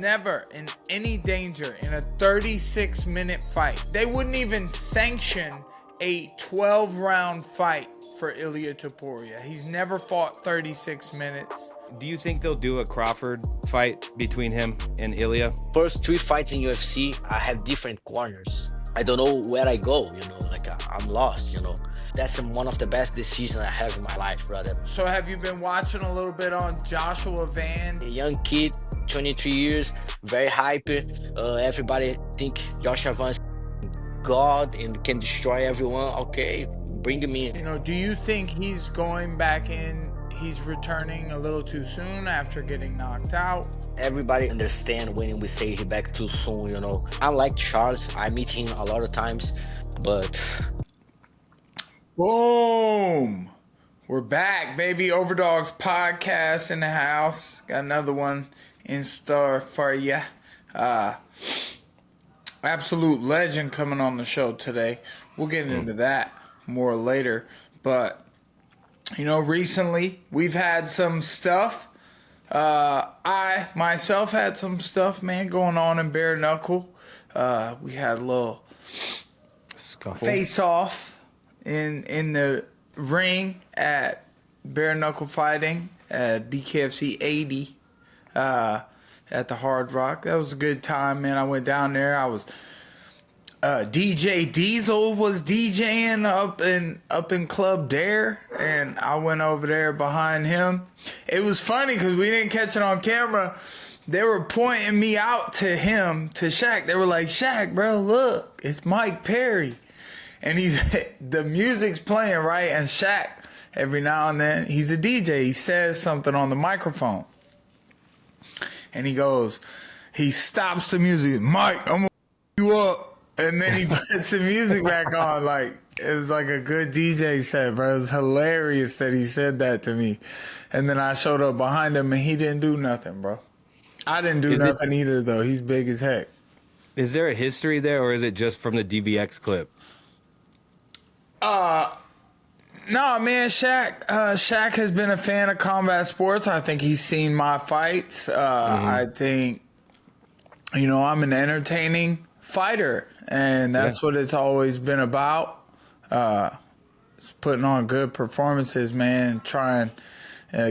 never in any danger in a 36-minute fight. They wouldn't even sanction a 12-round fight for Ilia Topuria. He's never fought 36 minutes. Do you think they'll do a Crawford fight between him and Ilia? First 3 fights in UFC, I have different corners. I don't know where I go, you know, like I'm lost, you know. That's one of the best decisions I have in my life, brother. So have you been watching a little bit on Joshua Van? A young kid, 23 years, very hyper. Everybody think Joshua Van's God and can destroy everyone. Okay, bring him in. You know, do you think he's going back in? He's returning a little too soon after getting knocked out? Everybody understand when we say he back too soon, you know. I like Charles. I meet him a lot of times, but... Boom! We're back, baby. Overdogs podcast in the house. Got another one in store for ya. Absolute legend coming on the show today. We'll get into that more later. But, you know, recently we've had some stuff. I myself had some stuff, man, going on in bare knuckle. We had a little Scuffle. face off in the ring at bare knuckle fighting at BKFC 80 at the Hard Rock. That was a good time, man. I went down there. I was DJ Diesel was DJing up in Club Dare, and I went over there behind him. It was funny because we didn't catch it on camera. They were pointing me out to him, to Shaq. They were like, "Shaq, bro, look, it's Mike Perry." And the music's playing, right? And Shaq, every now and then, he's a DJ. He says something on the microphone. And he stops the music. "Mike, I'm gonna you up." And then he puts the music back on. Like, it was like a good DJ set, bro. It was hilarious that he said that to me. And then I showed up behind him and he didn't do nothing, bro. I didn't do nothing either, though. He's big as heck. Is there a history there, or is it just from the DBX clip? No, man, Shaq has been a fan of combat sports. I think he's seen my fights. I think, you know, I'm an entertaining fighter, and that's what it's always been about. It's putting on good performances, man, trying,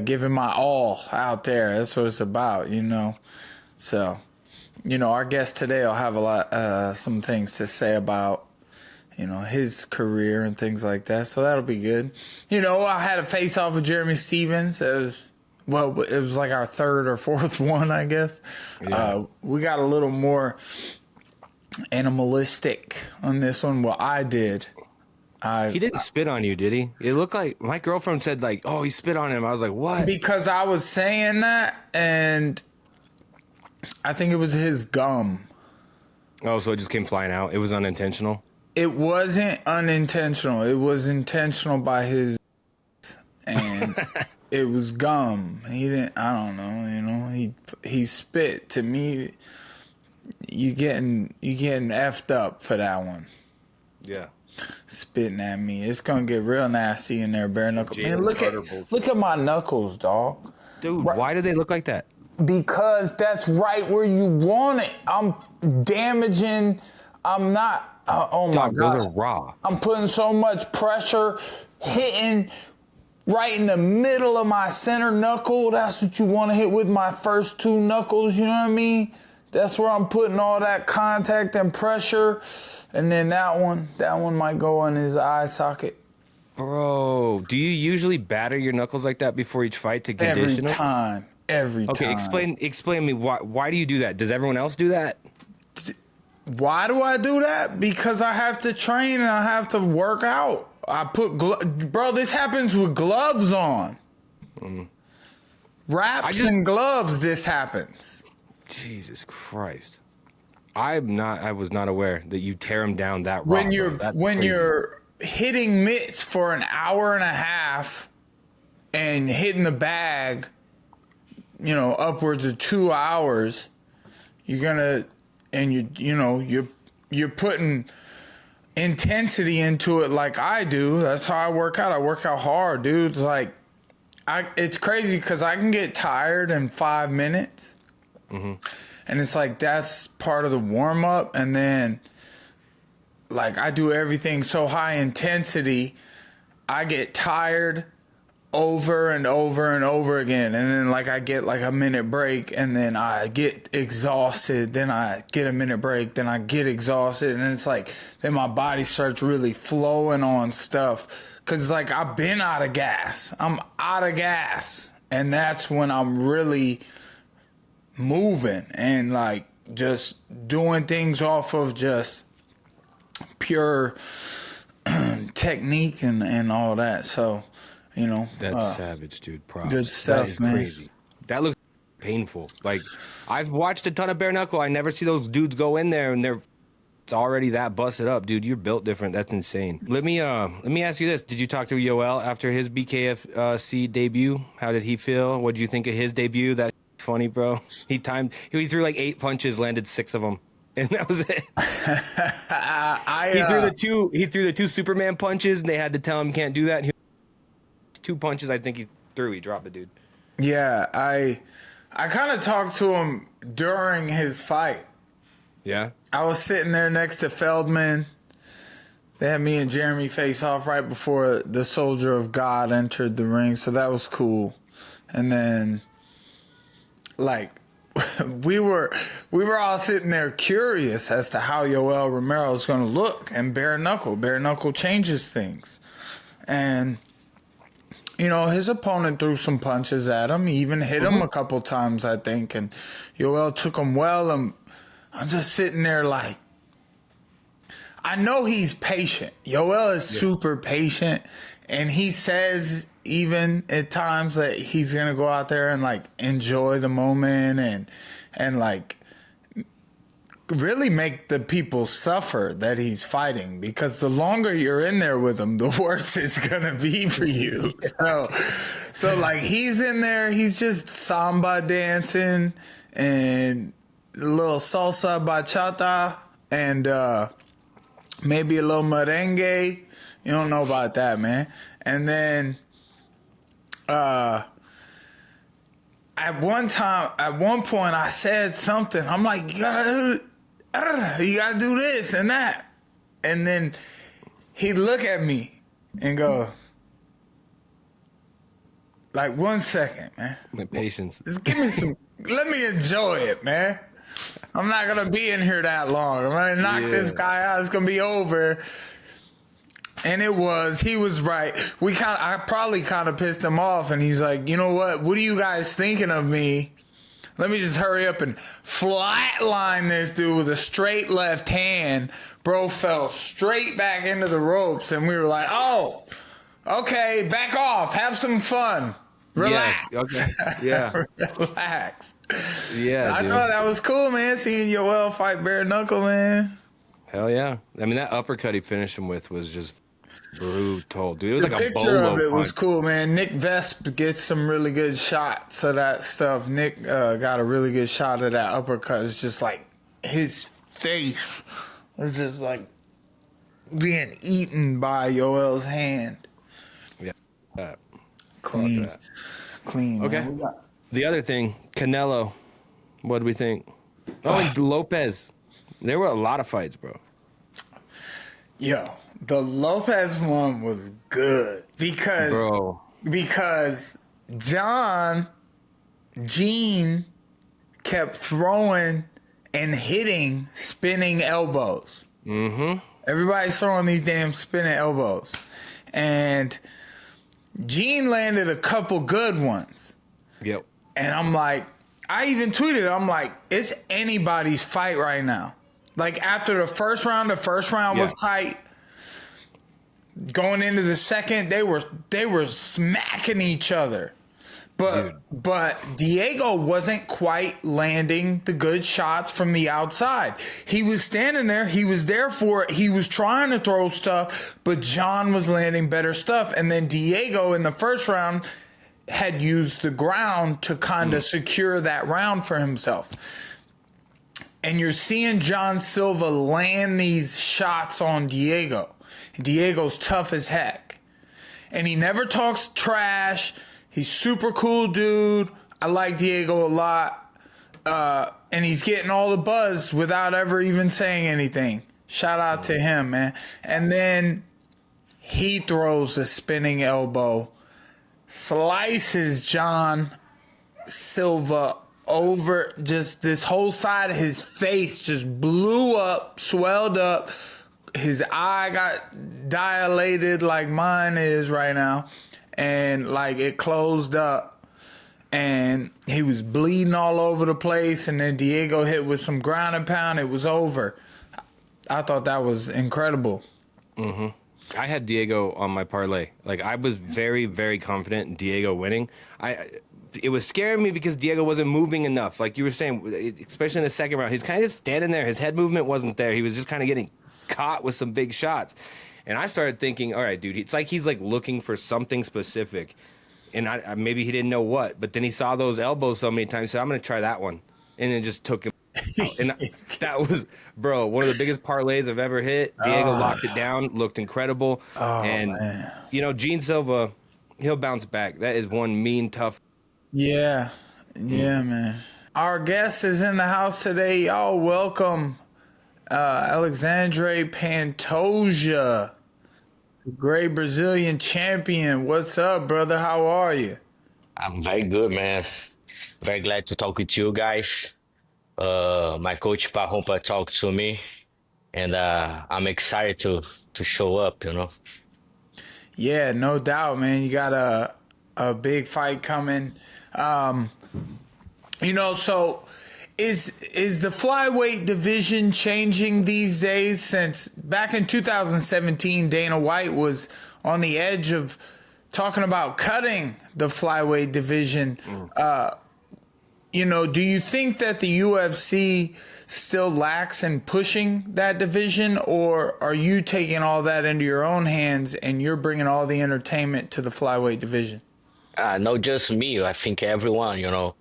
giving my all out there. That's what it's about, you know. So, you know, our guest today will have some things to say about, you know, his career and things like that. So that'll be good. You know, I had a face-off with Jeremy Stevens. It was like our third or fourth one, I guess. Yeah. We got a little more animalistic on this one. Well, I did. He didn't spit on you, did he? It looked like my girlfriend said, like, "Oh, he spit on him." I was like, "What?" Because I was saying that, and I think it was his gum. Oh, so it just came flying out. It was unintentional? It wasn't unintentional. It was intentional by his, and it was gum. He didn't. I don't know. You know, he spit. To me, you getting effed up for that one. Yeah, spitting at me. It's gonna get real nasty in there, bare knuckle. Man, look at my knuckles, dog. Dude, why do they look like that? Because that's right where you want it. I'm damaging. I'm not. Oh my God! Those are raw. I'm putting so much pressure, hitting right in the middle of my center knuckle. That's what you want to hit with my first 2 knuckles. You know what I mean? That's where I'm putting all that contact and pressure. And then that one might go in his eye socket. Bro, do you usually batter your knuckles like that before each fight to condition them? Every time. Okay, explain me why do you do that? Does everyone else do that? Why do I do that? Because I have to train and I have to work out. I put bro, this happens with gloves on. Wraps and gloves, this happens. Jesus Christ. I was not aware that you tear them down that raw. When you're hitting mitts for an hour and a half and hitting the bag, you know, upwards of 2 hours, you're gonna, and you're putting intensity into it like I do. That's how I work out. I work out hard, dude. It's crazy because I can get tired in 5 minutes. And And it's like that's part of the warm up, and then like I do everything so high intensity, I get tired over and over and over again, and then like I get like a minute break, and then I get exhausted, then I get a minute break, then I get exhausted, and it's like then my body starts really flowing on stuff because it's like I've been out of gas. I'm out of gas, and that's when I'm really moving and like just doing things off of just pure technique and all that. So, you know, That's savage, dude. Props. good stuff, that is man. Crazy. That looks painful. Like, I've watched a ton of bare knuckle. I never see those dudes go in there and it's already that busted up, dude. You're built different. That's insane. Let me ask you this: did you talk to Yoel after his BKFC debut? How did he feel? What did you think of his debut? That's funny, bro. He threw like 8 punches, landed 6 of them. And that was it. He threw the 2 Superman punches, and they had to tell him can't do that. And 2 punches, I think he dropped the dude. Yeah, I kind of talked to him during his fight. Yeah. I was sitting there next to Feldman. They had me and Jeremy face off right before the Soldier of God entered the ring, so that was cool. And then, like, we were all sitting there curious as to how Yoel Romero is going to look, and bare knuckle changes things. And you know, his opponent threw some punches at him. He even hit him a couple times, I think, and Yoel took him well. And I'm just sitting there like, I know he's patient. Yoel is super patient, and he says even at times that he's gonna go out there and like enjoy the moment and like really make the people suffer that he's fighting, because the longer you're in there with him, the worse it's gonna be for you. So like he's in there, he's just samba dancing and a little salsa bachata and maybe a little merengue. You don't know about that, man. And then at one point I said something. I'm like, you gotta do this and that. And then he'd look at me and go, like, 1 second, man. My patience. Just give me some, let me enjoy it, man. I'm not going to be in here that long. I'm going to knock this guy out. It's going to be over. And he was right. I probably kind of pissed him off. And he's like, you know what? What are you guys thinking of me? Let me just hurry up and flatline this dude with a straight left hand. Bro fell straight back into the ropes. And we were like, oh, okay, back off. Have some fun. Relax. Yeah. Okay. Yeah. Relax. Yeah. I dude. thought that was cool, man. Seeing Yoel fight bare knuckle, man. Hell yeah. I mean, that uppercut he finished him with was just brutal, dude. It was The like a picture bolo of it was punch. cool, man. Nick Vesp gets some really good shots of that stuff. Nick got a really good shot of that uppercut. It's just like his face was just like being eaten by Yoel's hand. Yeah. Clean. Clean. Okay. Man. The other thing, Canelo. What do we think? Oh, and Lopes. There were a lot of fights, bro. Yo, the Lopez one was good because Gene kept throwing and hitting spinning elbows. Mm-hmm. Everybody's throwing these damn spinning elbows. And Gene landed a couple good ones. Yep. And I'm like, I even tweeted, I'm like, it's anybody's fight right now. Like after the first round was tight. Going into the second, they were smacking each other. But Diego wasn't quite landing the good shots from the outside. He was standing there. He was there for it. He was trying to throw stuff, but John was landing better stuff. And then Diego in the first round had used the ground to kind of secure that round for himself. And you're seeing John Silva land these shots on Diego. Diego's tough as heck. And he never talks trash. He's super cool dude. I like Diego a lot. and he's getting all the buzz without ever even saying anything. Shout out to him, man. And then he throws a spinning elbow, slices John Silva over. Just this whole side of his face just blew up, swelled up. His eye got dilated like mine is right now, and like it closed up, and he was bleeding all over the place. And then Diego hit with some ground and pound. It was over. I thought that was incredible. Mm-hmm. I had Diego on my parlay. Like, I was very, very confident in Diego winning. It was scaring me because Diego wasn't moving enough. Like you were saying, especially in the second round, he's kind of just standing there. His head movement wasn't there. He was just kind of getting caught with some big shots. And I started thinking, all right, dude, it's like he's like looking for something specific. And maybe he didn't know what. But then he saw those elbows so many times. He said, I'm going to try that one. And then just took him. And that was, bro, one of the biggest parlays I've ever hit. Diego locked it down, looked incredible. And, man, you know, Gene Silva, he'll bounce back. That is one mean, tough. Yeah, man. Our guest is in the house today. Y'all welcome Alexandre Pantoja, the great Brazilian champion. What's up, brother? How are you? I'm very good, man. Very glad to talk with you guys. My coach Parumpa talked to me, and I'm excited to show up, you know. Yeah, no doubt, man. You got a big fight coming. You know, so is the flyweight division changing these days? Since back in 2017, Dana White was on the edge of talking about cutting the flyweight division. You know, do you think that the UFC still lacks in pushing that division, or are you taking all that into your own hands and you're bringing all the entertainment to the flyweight division? Not just me. I think everyone, you know,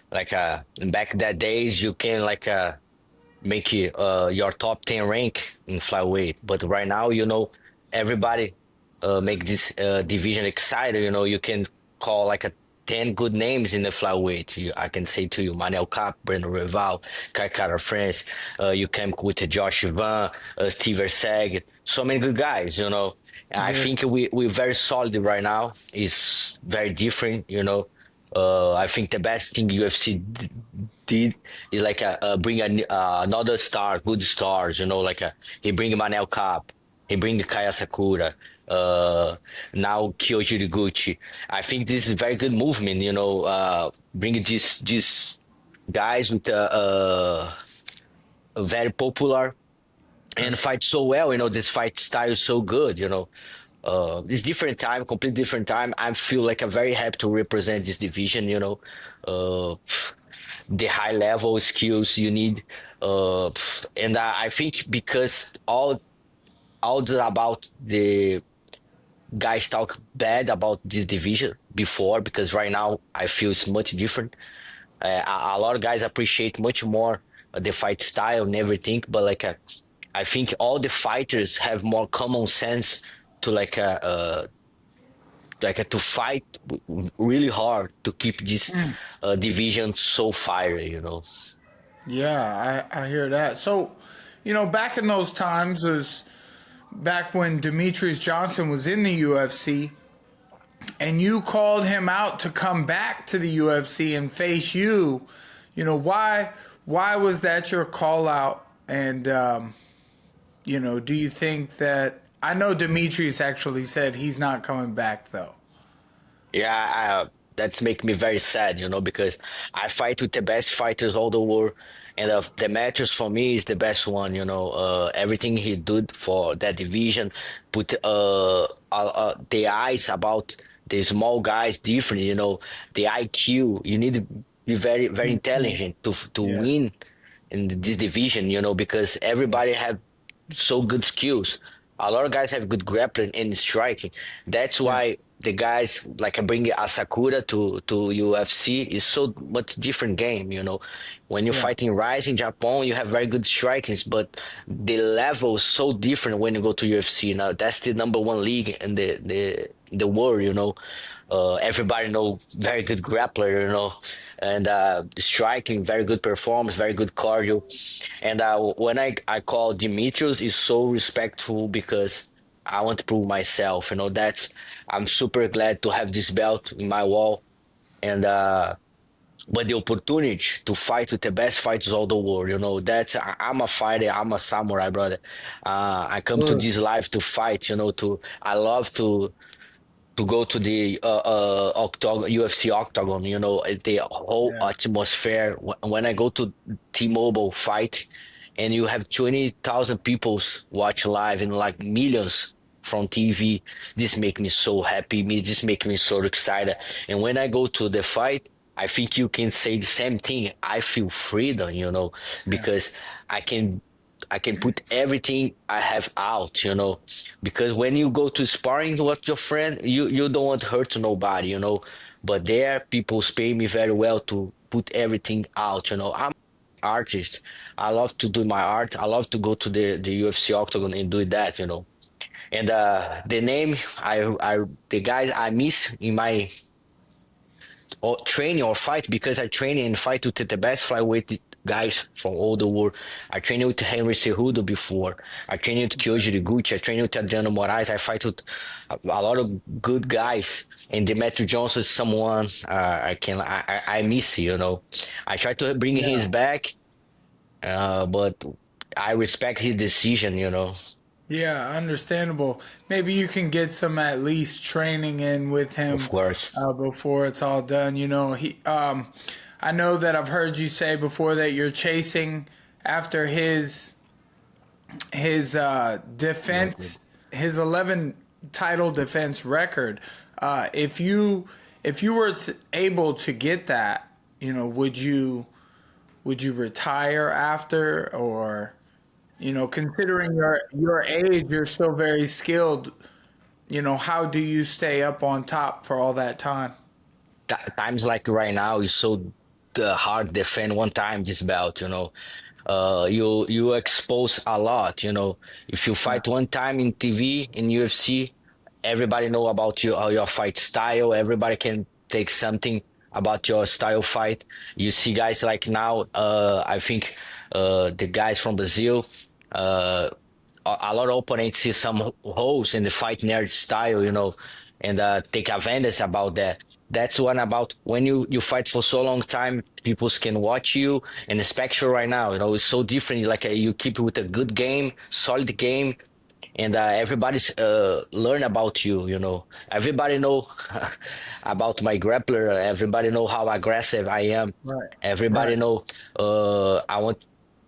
like back that days, you can like make your top 10 rank in flyweight. But right now, you know, everybody make this division excited. You know, you can call like a 10 good names in the flyweight. I can say to you, Manel Cap, Breno Rival, Kai Kara France. You came with Josh Van, Steve Erseg. So many good guys, you know. Yes. I think we're very solid right now. It's very different, you know. I think the best thing UFC did is like bring another star, good stars, you know, like he bring Manel Cap, he bring Kaya Sakura, now Kyoji Gucci. I think this is a very good movement, you know, bring these guys with very popular and fight so well, you know, this fight style is so good, you know. It's different time, completely different time. I feel like I'm very happy to represent this division, you know. The high level skills you need. And I think because all about the guys talk bad about this division before, because right now I feel it's much different. A lot of guys appreciate much more the fight style and everything, but like I think all the fighters have more common sense to to fight really hard to keep this division so fiery, you know. Yeah, I hear that. So, you know, back in those times was back when Demetrius Johnson was in the UFC, and you called him out to come back to the UFC and face you. You know, why was that your call out? And you know, do you think that, I know Demetrius actually said he's not coming back though. Yeah, that's make me very sad, you know, because I fight with the best fighters all the world, and the matches for me is the best one, you know. Everything he did for that division, put the eyes about the small guys different, you know, the IQ. You need to be very, very intelligent to win in this division, you know, because everybody have so good skills. A lot of guys have good grappling and striking. That's why the guys like bring Asakura to UFC is so much different game, you know. When you're fighting Rise in Japan, you have very good strikings, but the level is so different when you go to UFC. Now that's the number one league in the the world, you know. Everybody know very good grappler, you know, and striking, very good performance, very good cardio. And when I call Demetrius, is so respectful because I want to prove myself. You know, that's I'm super glad to have this belt in my wall, and but the opportunity to fight with the best fighters all the world, you know, that's I'm a fighter, I'm a samurai, brother. I come to Sure. this life to fight, you know. To I love to go to the octagon, UFC octagon, you know, the whole Yeah. atmosphere. When I go to T-Mobile fight, and you have 20,000 people watch live and like millions from TV, this make me so happy. Me, this make me so excited. And when I go to the fight, I think you can say the same thing. I feel freedom, you know, Yeah. because I can I can put everything I have out, you know, because when you go to sparring with your friend, you don't want to hurt nobody, you know. But there, people pay me very well to put everything out, you know. I'm an artist. I love to do my art. I love to go to the UFC octagon and do that, you know. And the name the guys I miss in my or training or fight, because I train and fight with the best flyweight guys from all the world. I trained with Henry Cejudo before. I trained with Kyoji Gucci. I trained with Adriano Moraes. I fight with a lot of good guys. And Demetri Johnson is someone I miss, you know. I try to bring his Yeah. back, but I respect his decision, you know. Yeah, understandable. Maybe you can get some at least training in with Of him course. before it's all done. You know, I know that I've heard you say before that you're chasing after his defense, his 11 title defense record. If you were able to get that, you know, would you retire after, or you know, considering your age, you're still very skilled. You know, how do you stay up on top for all that time? Times like right now is so hard defend one time this belt, you know. You expose a lot, you know. If you Yeah, fight one time in TV in UFC, everybody know about you, your fight style. Everybody can take something about your style fight. You see guys like now, I think the guys from Brazil, uh, a lot of opponents see some holes in the fight nerd style, you know, and take advantage about that. That's one about when you fight for so long time, people can watch you, and especially right now, you know, it's so different. Like you keep with a good game, solid game, and everybody's learn about you. You know, everybody know about my grappler. Everybody know how aggressive I am. right, Everybody right. know I want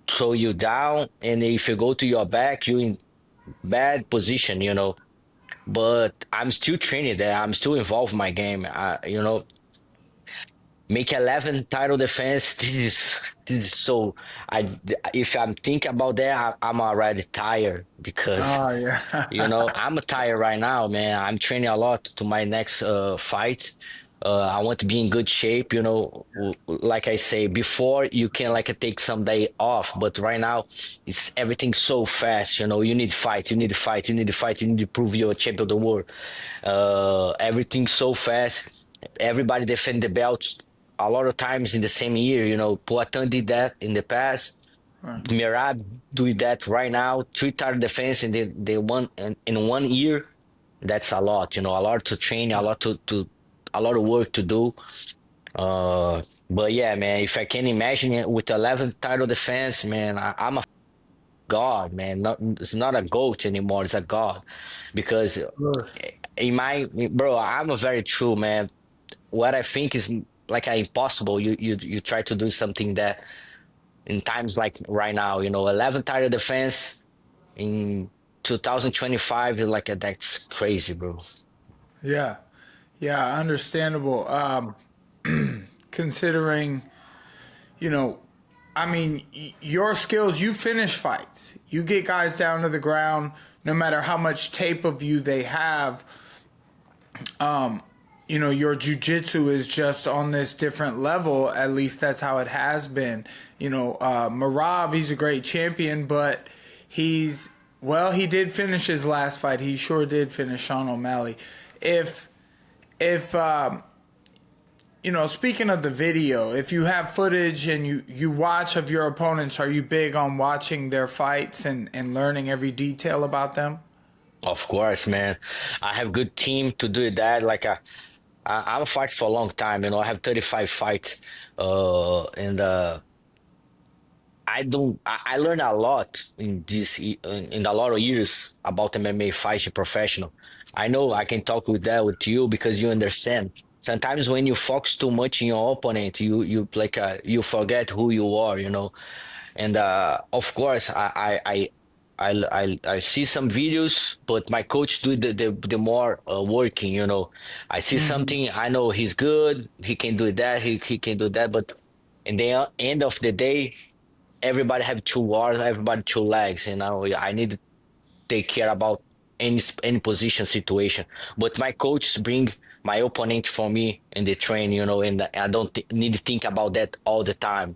throw you down, and if you go to your back, you in bad position, you know. But I'm still training there. I'm still involved in my game. You know, make 11 title defense. This is so. I if I'm thinking about that, I'm already tired because Oh yeah, you know, I'm tired right now, man. I'm training a lot to my next fight. I want to be in good shape, you know. Like I say before, you can like take some day off, but right now it's everything so fast. You know, you need fight, you need to fight, you need to fight, you need to prove you're a champion of the world. Everything so fast. Everybody defend the belts a lot of times in the same year. You know, Poatan did that in the past. right. Mirab doing that right now, three title defense, and they won in 1 year. That's a lot, you know, a lot to train, a lot to a lot of work to do. But yeah, man, if I can imagine it with 11 title defense, man, I'm a god, man. It's not a goat anymore, it's a god. Because Sure. in my bro, I'm a very true man. What I think is like impossible. You try to do something that in times like right now, you know, 11 title defense in 2025, you're like that's crazy, bro. Yeah, yeah, understandable. Considering, you know, I mean, your skills, you finish fights. You get guys down to the ground, no matter how much tape of you they have. You know, your jujitsu is just on this different level. At least that's how it has been. You know, Marab, he's a great champion, but he did finish his last fight. He sure did finish Sean O'Malley. if you know, speaking of the video, if you have footage and you watch of your opponents, are you big on watching their fights and learning every detail about them? Of course, man. I have good team to do that. I'm a fighter for a long time. You know, I have 35 fights, and I don't. I learned a lot in a lot of years about MMA fighting professional. I know I can talk with that with you because you understand. Sometimes when you focus too much in your opponent, you forget who you are. You know, and of course I see some videos, but my coach do the more working. You know, I see something, I know he's good, he can do that, he can do that, but in the end of the day, everybody have two arms, everybody two legs. You know, I need to take care about any position situation. But my coach bring my opponent for me in the train. You know, and I don't need to think about that all the time.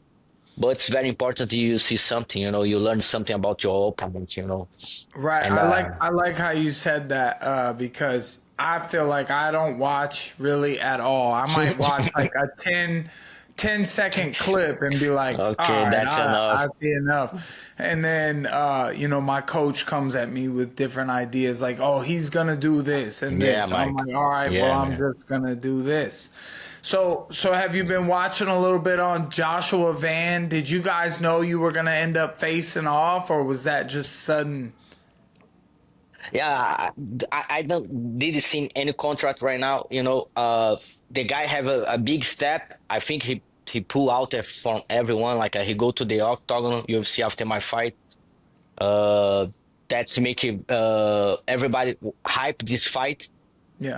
But it's very important you see something, you know, you learn something about your opponent, you know. Right. And I like how you said that because I feel like I don't watch really at all. I might watch like a 10-second clip and be like, all okay, right, that's I enough. see enough. And then, you know, my coach comes at me with different ideas like, oh, he's going to do this and Yeah, this. I'm Mike. like, all right, well, Yeah, I'm man. just going to do this. So have you been watching a little bit on Joshua Van? Did you guys know you were going to end up facing off, or was that just sudden? Yeah, I don't didn't see any contract right now. You know, the guy have a big step. I think he pull out from everyone. Like he go to the octagon UFC after my fight. Uh, that's making everybody hype this fight. Yeah.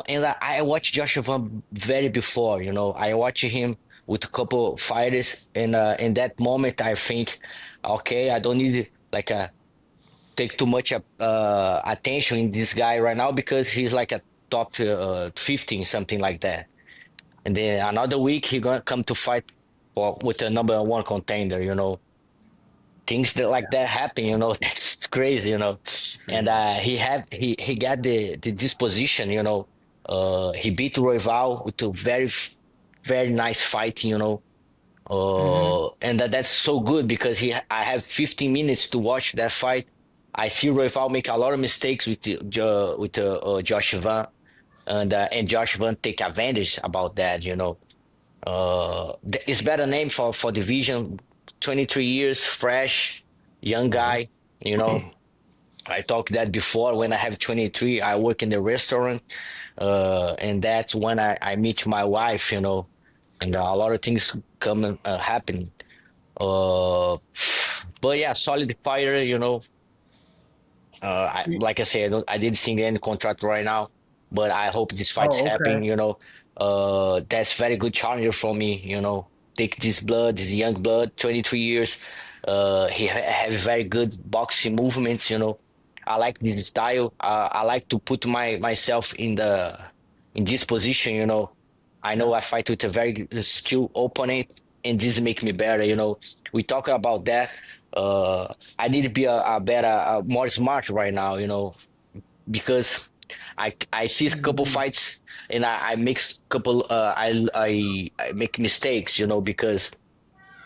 And I watched Joshua Van very before. You know, I watched him with a couple fighters, and in that moment, I think, okay, I don't need like a take too much attention in this guy right now because he's like a top 15, something like that. And then another week he gonna come to fight for with a number one contender. You know, things that like that happen. You know, that's crazy. You know, and he got the disposition. You know, he beat Royval with a very nice fight. You know. And that's so good because I have 15 minutes to watch that fight. I see Royval make a lot of mistakes Josh Van, and Josh Van take advantage about that. You know, it's better name for division. 23 years, fresh, young guy. You know, I talked that before. When I have 23, I work in the restaurant, and that's when I meet my wife. You know, and a lot of things come and happen. Uh, but yeah, solid fighter. You know, like I said, I didn't see any contract right now, but I hope this fight's Oh, happen. okay. You know, that's very good challenger for me. You know, take this blood, this young blood, 23 years. Have very good boxing movements. You know, I like this style. I like to put myself in this position. You know, I know Yeah. I fight with a very skilled opponent, and this make me better. You know, we talk about that. I need to be a better, more smart right now. You know, because I see a couple Mhm. fights and I mix couple. I make mistakes. You know, because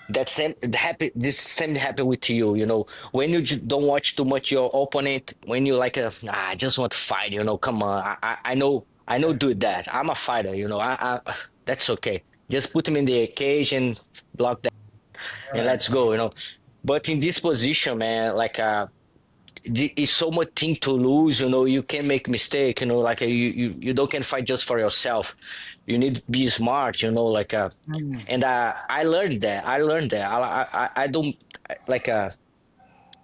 this same happen with you. You know, when you don't watch too much your opponent, when you like I just want to fight. You know, come on, I know do that. I'm a fighter. You know, I that's okay. Just put him in the cage and block that and Right. let's go. You know, but in this position, man, it's so much thing to lose. You know, you can make mistake. You know, you don't can fight just for yourself. You need to be smart. You know, Mhm. and I learned that. I don't like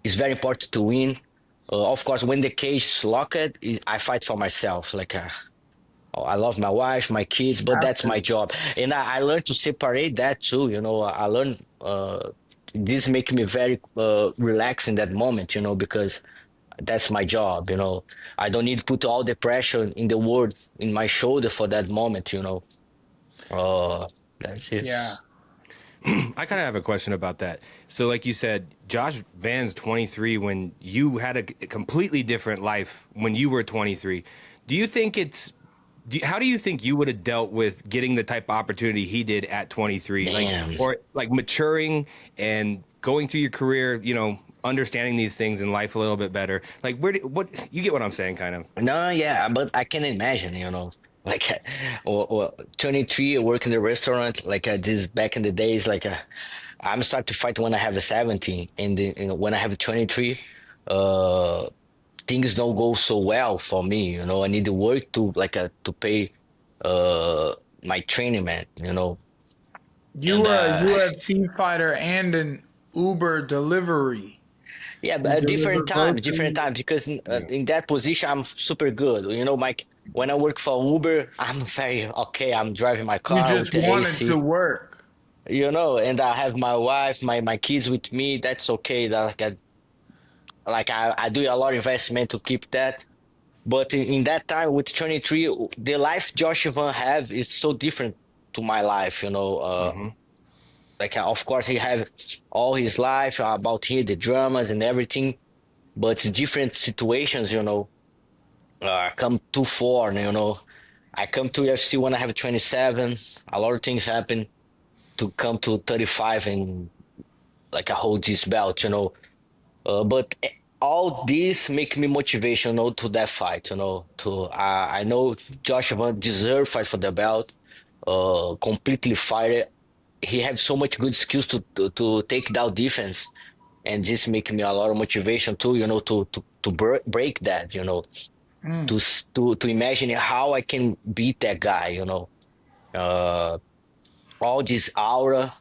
it's very important to win. Of course, when the cage is locked, I fight for myself. I love my wife, my kids, but that's my Absolutely. job, and I learned to separate that too. You know, I learned this make me very relaxed in that moment. You know, because that's my job. You know, I don't need to put all the pressure in the world in my shoulder for that moment. You know, uh, that's it. Yeah. I kind of have a question about that. So, like you said, Josh Van's 23 when you had a completely different life when you were 23. Do you think it's How do you think you would have dealt with getting the type of opportunity he did at 23, like, Damn. or like maturing and going through your career, you know, understanding these things in life a little bit better? Like, what you get what I'm saying, kind of? No, yeah, but I can imagine, like, 23, I work in the restaurant, like, this back in the days, like, I'm start to fight when I have a 17, and when I have 23, uh, things don't go so well for me, I need to work to, like, to pay, uh, my training, man, You and, were a UFC fighter and an Uber delivery. yeah, You but deliver different groceries. times, because Yeah. in that position I'm super good. Mike, when I work for Uber, I'm very okay. I'm driving my You car with just the wanted to AC, work. and I have my wife, my kids with me. That's okay. That I do a lot of investment to keep that. But in that time with 23, the life Josh Van have is so different to my life. Hmm. Of course he have all his life about here, the dramas and everything, but different situations, come too far, I come to UFC when I have 27. A lot of things happen to come to 35 and like I hold this belt, but all this make me motivational to that fight, to I know Josh Van deserve fight for the belt, completely fight. He has so much good skills to take down defense, and this make me a lot of motivation too, break that, to imagine how I can beat that guy, Uh, all this aura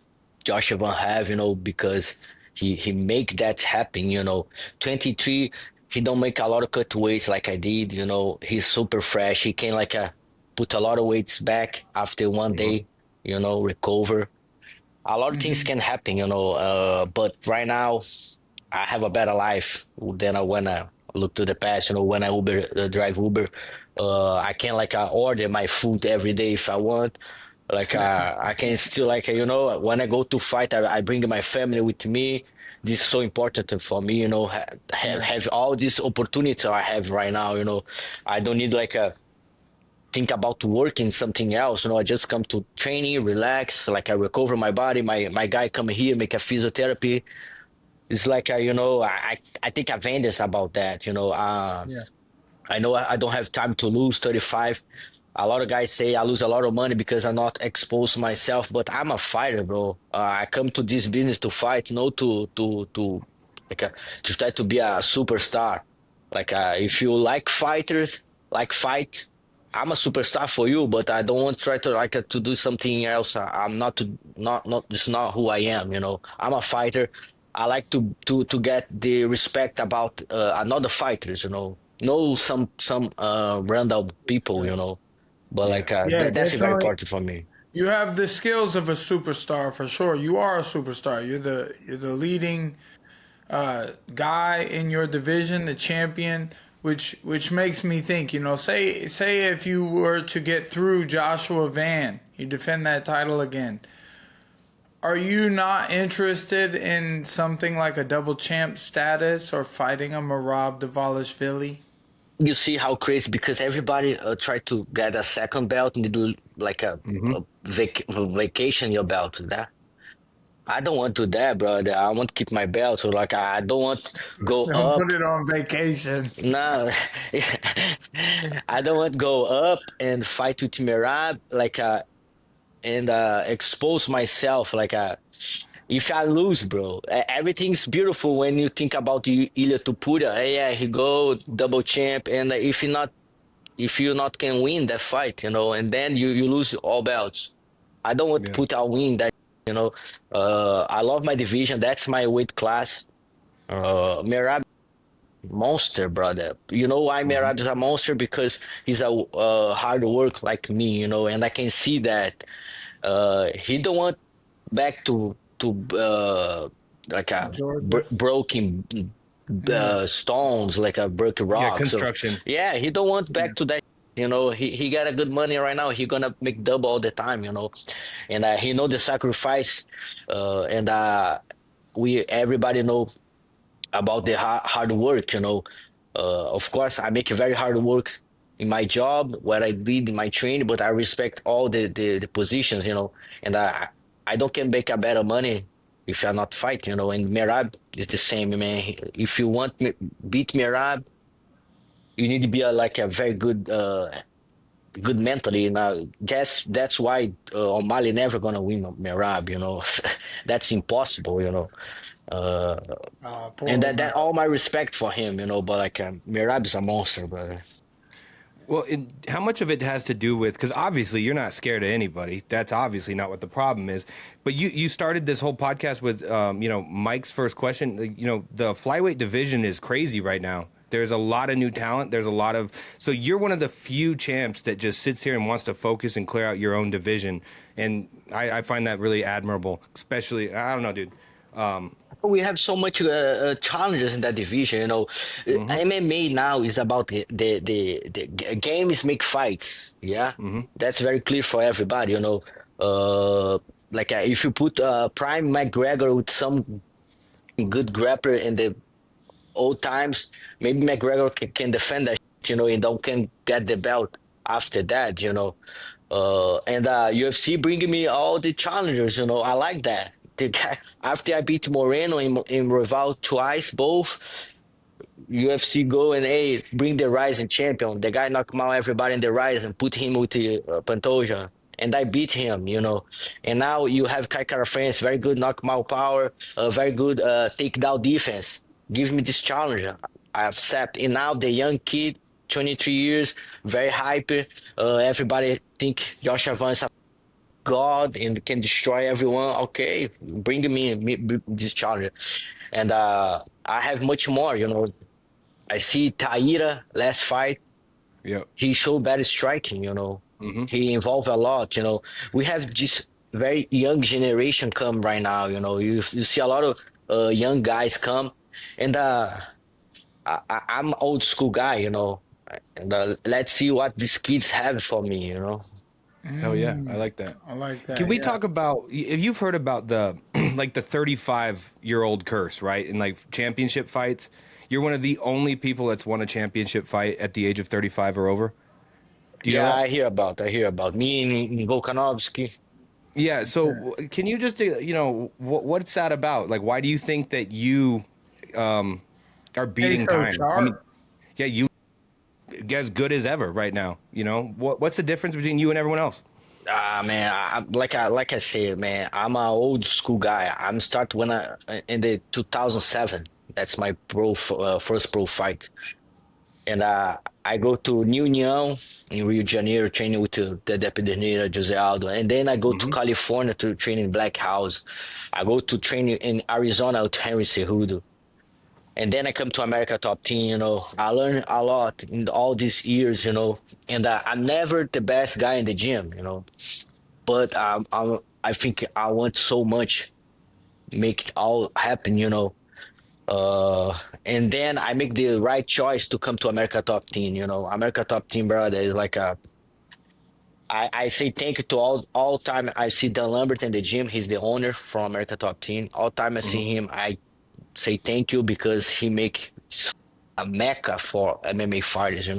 Josh Van have, because he make that happen, 23, he don't make a lot of cut weights like I did, he's super fresh. He can like put a lot of weights back after one Hmm. day, recover. A lot of things Hmm. can happen, but right now I have a better life than when I look to the past. When I drive Uber, I can like order my food every day if I want. Like I can still like when I go to fight, I bring my family with me. This is so important for me. Yeah. Have all these opportunities I have right now. I don't need like a think about working something else. I just come to training, relax. Like I recover my body. My guy come here, make a physiotherapy. It's like I take advantage about that. Yeah. I know I don't have time to lose 35. A lot of guys say I lose a lot of money because I'm not exposed myself, but I'm a fighter, bro. I come to this business to fight, to like to try to be a superstar. Like if you like fighters, like fight, I'm a superstar for you, but I don't want to try to like to do something else. I'm not to not just not who I am. I'm a fighter. I like to get the respect about another fighters. Know some random people. Yeah. But Yeah. like Yeah, that's very definitely. important for me. You have the skills of a superstar for sure. You are a superstar. You're the leading guy in your division, the champion, which makes me think. Say if you were to get through Joshua Van, you defend that title again. Are you not interested in something like a double champ status or fighting a Marab Davalishvili? You see how crazy because everybody try to get a second belt and do like Hmm. a vacation your belt. That I don't want to do that, brother. I want to keep my belt. So like I don't want go Don't up. put it on vacation. No, I don't want to go up and fight with Mirab like and expose myself like if I lose, bro, everything's beautiful when you think about the Ilha Topuria. Yeah, he go double champ, and if you not can win that fight, and then you lose all belts. I don't want to Yeah. put a win that, you know. I love my division. That's my weight class. Merab monster, brother. You know why Hmm. Merab is a monster? Because he's a hard work like me, and I can see that. He don't want back to like a Georgia. broken Yeah. stones, like a broken Yeah. rock. So Construction. yeah, he don't want Yeah. back to that. He got a good money right now. He gonna make double all the time. And he know the sacrifice. And we everybody know about the hard work. Of course, I make very hard work in my job, what I did in my training, but I respect all the positions, and I don't can make a better money if you're not fighting, and Merab is the same, man. If you want me beat Merab, you need to be like a very good mentally. Now that's why O'Malley never gonna win Merab, that's impossible, uh, Poor and that Romero. all my respect for him, but like Merab is a monster, brother. Well, how much of it has to do with, because obviously you're not scared of anybody. That's obviously not what the problem is. But you started this whole podcast with, Mike's first question. The flyweight division is crazy right now. There's a lot of new talent. There's a lot of, so you're one of the few champs that just sits here and wants to focus and clear out your own division. And I find that really admirable, especially, I don't know, dude. We have so much challenges in that division. MMA now is about the games make fights. Yeah, that's very clear for everybody. Like if you put Prime McGregor with some good grappler in the old times, maybe McGregor can defend that, and don't can get the belt after that, and UFC bringing me all the challengers, I like that. The guy, after I beat Moreno in Rival twice, both UFC go and hey, bring the Rising champion. The guy knocked out everybody in the Rising, put him with the Pantoja, and I beat him, And now you have Kai Kara France, very good knockout power, very good takedown defense. Give me this challenge. I accept. And now the young kid, 23 years, very hyper. Everybody think Josh Evans is a god and can destroy everyone. Okay, bring me this challenge. And I have much more, I see Taira last fight. Yeah. He showed better striking, He involved a lot, We have this very young generation come right now, You see a lot of young guys come, and I'm old school guy, And let's see what these kids have for me, Hell yeah, I like that. I like that. Can we yeah. talk about, if you've heard about the like the 35-year-old curse, right? In like championship fights, you're one of the only people that's won a championship fight at the age of 35 or over. Do you know Yeah, that? I hear about me and Volkanovski. Yeah. So can you just, what's that about? Like, why do you think that you are He's beating so time? sharp. Yeah, you as good as ever right now. What's the difference between you and everyone else? Man, like I said, man, I'm an old school guy. I'm start when in the 2007. That's my first pro fight, and I go to União in Rio de Janeiro, training with the Deputy Jose Aldo, and then I go to California to train in Black House. I go to training in Arizona with Henry Cejudo. And then I come to America Top Team, I learned a lot in all these years, and I'm never the best guy in the gym, but I think I want so much make it all happen, and then I make the right choice to come to America Top Team, America Top Team, brother, is like I say thank you to all time I see Dan Lambert in the gym. He's the owner from America Top Team. All time I see him, I say thank you because he make a mecca for MMA fighters,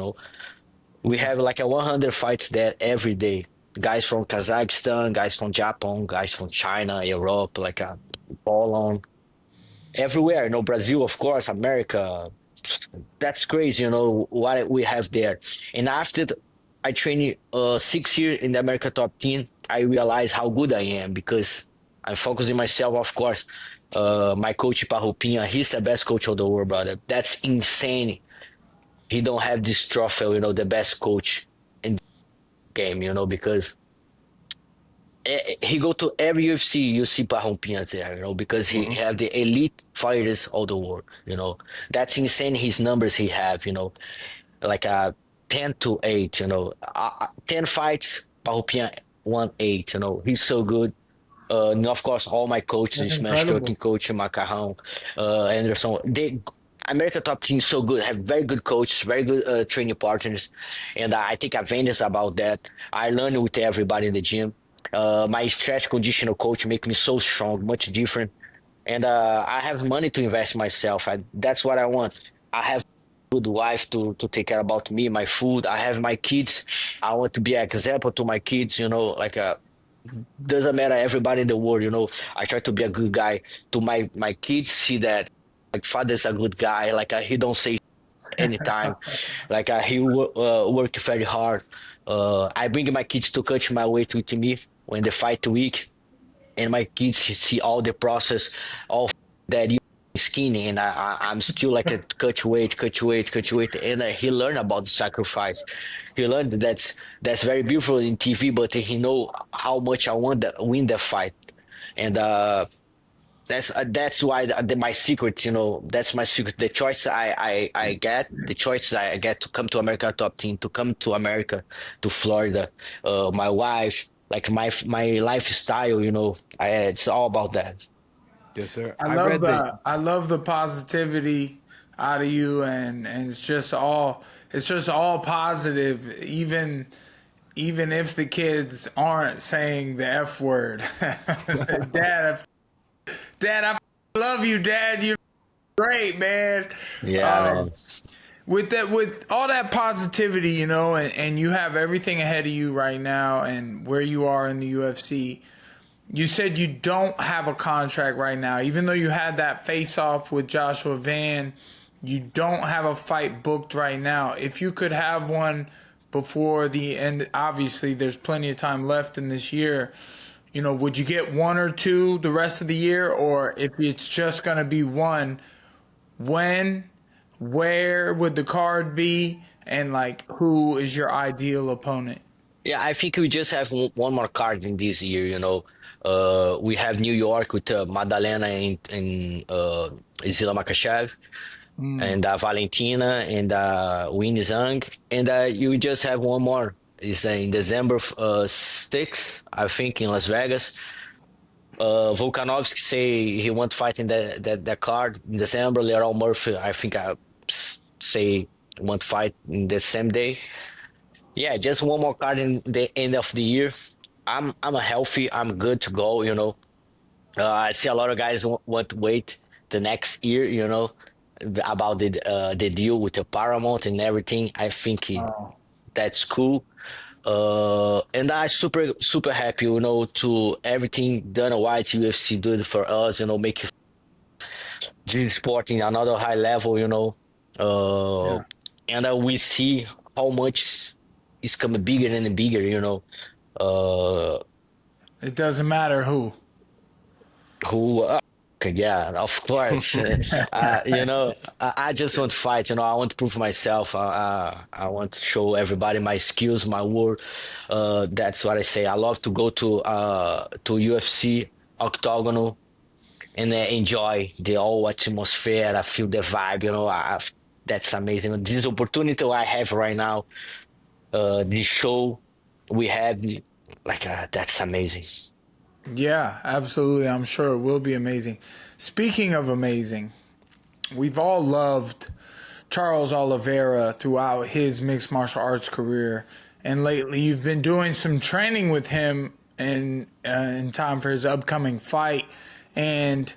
We have like a 100 fights there every day. Guys from Kazakhstan, guys from Japan, guys from China, Europe, like Poland, everywhere. Brazil, of course, America. That's crazy, what we have there. And after I trained 6 years in the America Top Team, I realized how good I am because I'm focusing myself, of course. My coach Parumpa, he's the best coach of the world, brother. That's insane. He don't have this trophy, the best coach in the game, because he go to every UFC, you see Parumpa there, because he have the elite fighters of the world, That's insane. His numbers he have, like 10-8, 10 fights, Parumpa won 8, He's so good. And of course, all my coaches, That's Smash incredible. Trucking coach, Macarrão, Anderson, America Top Team is so good, have very good coaches, very good training partners, and I take advantage about that. I learn with everybody in the gym. My stretch conditional coach make me so strong, much different, and I have money to invest in myself. That's what I want. I have good wife to take care about me, my food. I have my kids. I want to be an example to my kids, like doesn't matter everybody in the world, I try to be a good guy to my kids, see that like father's a good guy, like he don't say anytime, like work very hard. I bring my kids to catch my weight with me when the fight week, and my kids see all the process of that you skinny, and I'm still like a cut weight, and he learned about the sacrifice. He learned that's very beautiful in TV, but he know how much I want to win the fight, and that's why my secret, that's my secret. The choice I get, the choices I get to come to America Top Team, to come to America, to Florida, my wife, like my lifestyle, it's all about that. Yes, sir. I love the positivity out of you, and it's just all positive, even if the kids aren't saying the F word. Dad, I love you, Dad. You're great, man. Yeah, man. With all that positivity, and you have everything ahead of you right now, and where you are in the UFC. You said you don't have a contract right now, even though you had that face-off with Joshua Van. You don't have a fight booked right now. If you could have one before the end, obviously there's plenty of time left in this year. Would you get one or two the rest of the year, or if it's just going to be one, when, where would the card be, and like who is your ideal opponent? Yeah, I think we just have one more card in this year, we have New York with Madalena and Zila Makachev, and Valentina and Winnie Zhang, and you just have one more. It's in December 6th, I think, in Las Vegas. Volkanovski say he won't fight in that card in December. Leral Murphy, I think, say won't fight in the same day. Yeah, just one more card in the end of the year. I'm a healthy. I'm good to go. I see a lot of guys want to wait the next year. About the deal with the Paramount and everything. I think that's cool. And I super happy. To everything Dana White UFC did for us. Make this sport in another high level. Yeah. And we see how much it's coming bigger and bigger. It doesn't matter Who okay, yeah, of course. I just want to fight. I want to prove myself. I want to show everybody my skills, my work. That's what I say. I love to go to UFC octagonal and enjoy the whole atmosphere. I feel the vibe. That's amazing. This opportunity I have right now, this show we have, like that's amazing. Yeah, absolutely. I'm sure it will be amazing. Speaking of amazing, we've all loved Charles Oliveira throughout his mixed martial arts career, and lately you've been doing some training with him in time for his upcoming fight. And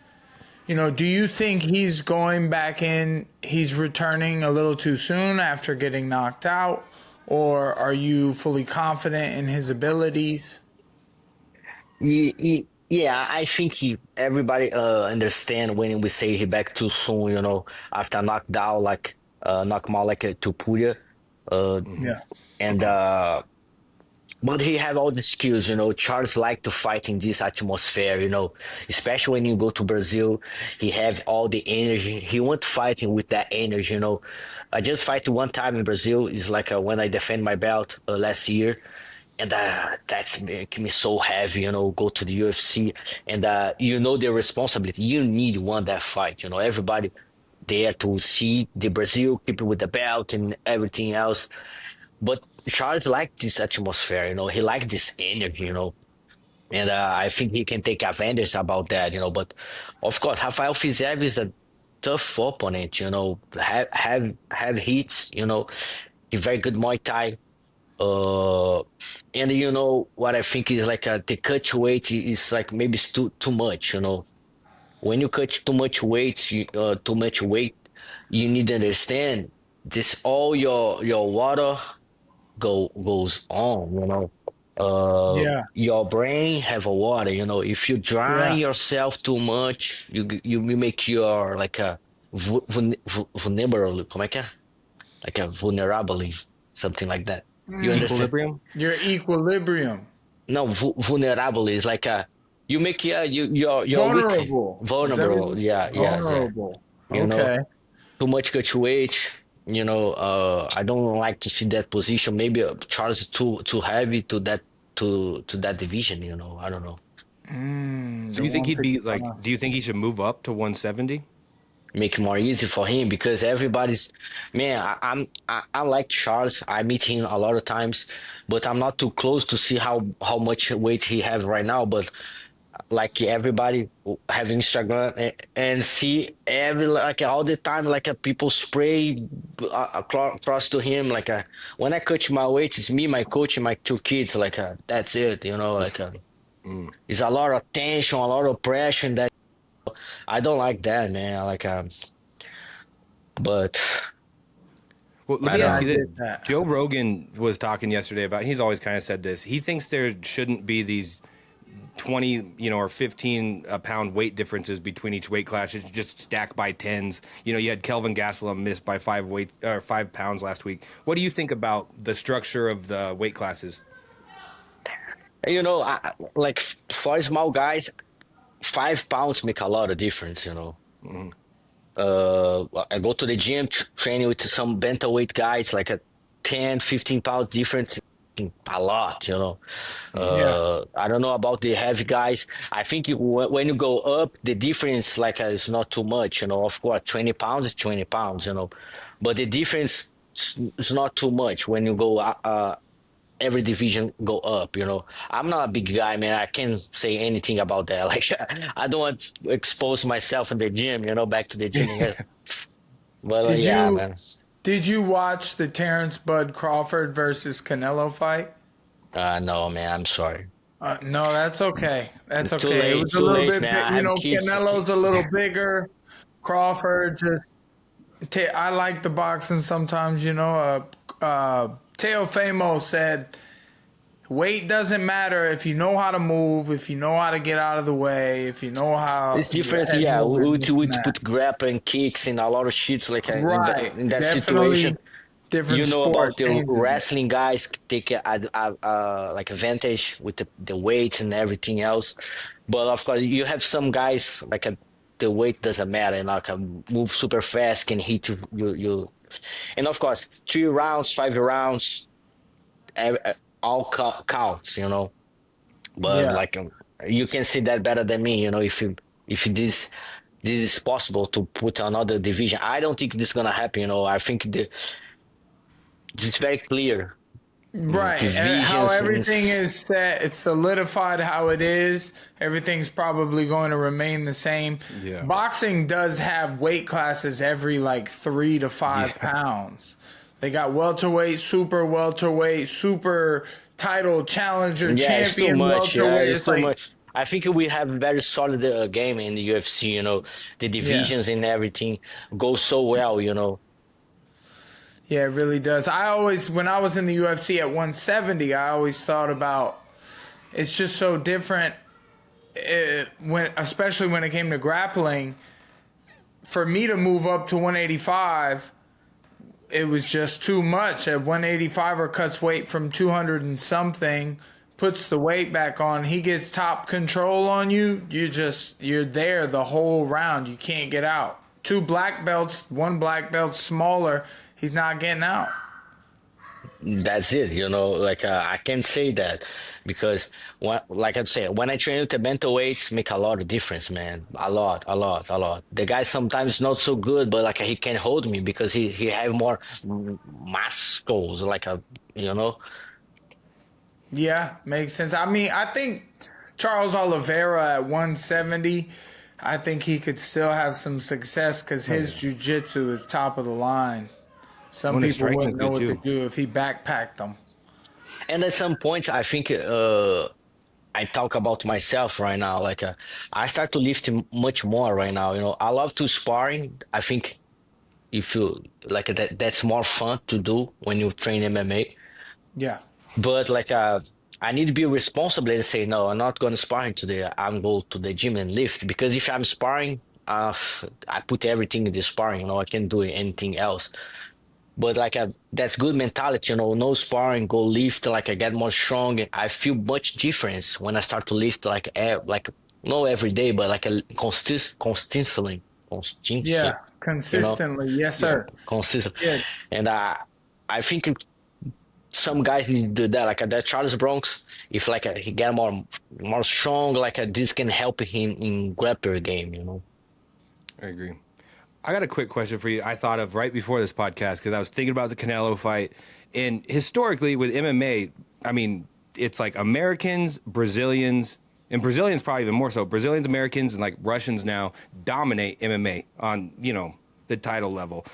do you think he's going back in? He's returning a little too soon after getting knocked out, or are you fully confident in his abilities? Yeah, I think everybody understand when we say he back too soon, after knockdown, like knock him out like a Topuria. Yeah. And but he have all the skills, Charles like to fight in this atmosphere, especially when you go to Brazil. He have all the energy. He want fighting with that energy, I just fight one time in Brazil. It's like when I defend my belt last year. And that's making me so heavy, go to the UFC. And the responsibility. You need one that fight, everybody there to see the Brazil, keep it with the belt and everything else. But Charles liked this atmosphere, he liked this energy, and I think he can take advantage about that, But of course, Rafael Fiziev is a tough opponent, have hits, He's very good Muay Thai. And what I think is like the cut weight is like maybe it's too much. When you cut too much weight, you need to understand this all your water goes on, you know. Yeah. Your brain have a water, you know. If you Yeah. drown yourself too much, you make your like a vulnerable, como é que é? Like a vulnerable, something like that. You understand? Equilibrium. Your equilibrium. No, vulnerable is like a you make you're weak, Vulnerable. Is that what vulnerable. it is? Yeah, yeah. Vulnerable. You know, Okay. too much cut weight. You know, I don't like to see that position. Maybe Charles is too heavy to that division. You know, I don't know. So The you think he'd be like? 155. Do you think he should move up to 170? Make it more easy for him because everybody's man. I like Charles. I meet him a lot of times, but I'm not too close to see how much weight he have right now. But like everybody have Instagram and see every like all the time like people spray across to him like when I cut my weight it's me, my coach, and my two kids like that's it, you know, like it's a lot of tension, a lot of pressure, and that I don't like that, man. Like but Well, let I me don't ask I you this. did that. Joe Rogan was talking yesterday about. He's always kind of said this. He thinks there shouldn't be these 20, or 15 pound weight differences between each weight class. It's just stack by tens. You had Kelvin Gastelum missed by 5 pounds last week. What do you think about the structure of the weight classes? you know like for small guys 5 pounds make a lot of difference, you know. I go to the gym training with some bantamweight guys, like a 10, 15 pounds difference, a lot, you know. Yeah. I don't know about the heavy guys. I think when you go up, the difference like is not too much, you know. Of course, 20 pounds is 20 pounds, you know, but the difference is not too much when you go every division go up, you know. I'm not a big guy, man. I can't say anything about that. Like I don't want to expose myself in the gym, you know, back to the gym again. But Did yeah, you man. did you watch the Terrence Bud Crawford versus Canelo fight? No, man. I'm sorry. No, that's okay. That's Too okay. It late. was a Too little late, bit, man. I have kids. Canelo's a little bigger. Crawford just. I like the boxing sometimes, Teofimo said, weight doesn't matter if you know how to move, if you know how to get out of the way, if you know how It's your different, head yeah. moving, this We and that. put grappling kicks and a lot of shit like Right. in that Definitely situation. different You know sport about the changes it. wrestling guys take like advantage with the weights and everything else, but of course you have some guys like the weight doesn't matter and like move super fast, can hit you, and of course 3 rounds, 5 rounds, all counts, you know. But Yeah. like you can see that better than me, you know. If this is possible to put another division, I don't think this is gonna happen, you know. I think this is very clear. Right. And how Divisions and everything is set, it's solidified how it is. Everything's probably going to remain the same. Yeah. Boxing does have weight classes every like 3 to 5 pounds. They got welterweight, super title challenger, yeah, it's too champion much. Yeah, welterweight. it's It's too like, much. I think we have a very solid game in the UFC, you know. The yeah. divisions and everything go so well, you know. Yeah, it really does. When I was in the UFC at 170, I always thought about it's just so different especially when it came to grappling. For me to move up to 185, it was just too much. At 185 or cuts weight from 200 and something, puts the weight back on, he gets top control on you, you're there the whole round. You can't get out. 2 black belts, 1 black belt smaller, he's not getting out. That's it, you know. Like I can say that because like I said, when I train with the bento weights, make a lot of difference, man. A lot, a lot, a lot. The guy sometimes not so good, but like he can hold me because he have more muscles, like a you know. Yeah, makes sense. I mean, I think Charles Oliveira at 170, I think he could still have some success because his jiu-jitsu is top of the line. Some When his people striking's wouldn't know good what to too. do if he backpacked them. And at some point, I think I talk about myself right now. Like I start to lift much more right now. You know, I love to sparring. I think if you like that's more fun to do when you train MMA. Yeah. But I need to be responsible and say, no, I'm not going to sparring today. I'm go to the gym and lift, because if I'm sparring, I put everything in the sparring. I can't do anything else. But that's good mentality. No sparring, go lift. I get more strong. I feel much difference when I start to lift. No every day, but consistently, Yeah. consistently. You know, Consistently. Yes, yeah, sir. consistent. Yeah. And I think some guys need to do that, that Charles Bronx. If he get more strong, this can help him in grappler game. I agree. I got a quick question for you. I thought of right before this podcast because I was thinking about the Canelo fight. And historically, with MMA, I mean, it's like Americans, Brazilians, and Brazilians probably even more so. Brazilians, Americans, and like Russians now dominate MMA on, the title level.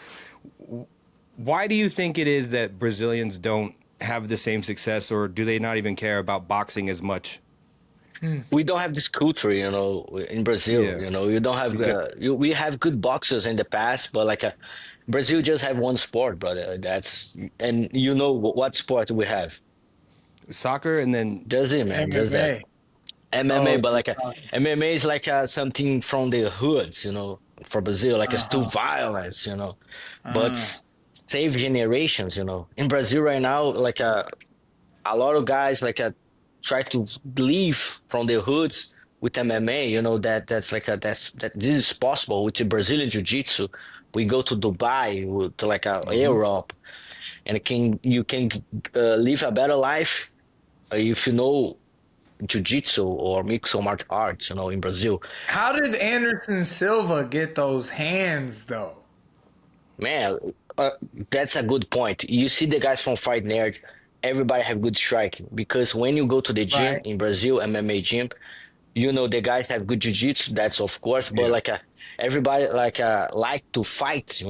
Why do you think it is that Brazilians don't have the same success, or do they not even care about boxing as much? We don't have this culture, in Brazil. Yeah. You don't have we have good boxers in the past, but Brazil just have one sport, brother. That's and what sport we have? Soccer and then Just it, man. Just that. MMA. MMA, Oh, but MMA is something from the hoods, for Brazil, it's too violence, but save generations, In Brazil right now, a lot of guys try to leave from the hoods with MMA, that this is possible with the Brazilian Jiu-Jitsu. We go to Dubai, to Europe, and you can live a better life if you know jiu-jitsu or mixed martial arts, in Brazil. how did Anderson Silva get those hands though? Man, that's a good point. You see the guys from Fight Nerd, everybody have good striking, because when you go to the gym Right. in Brazil, MMA gym, the guys have good jiu-jitsu, that's of course, but everybody like to fight,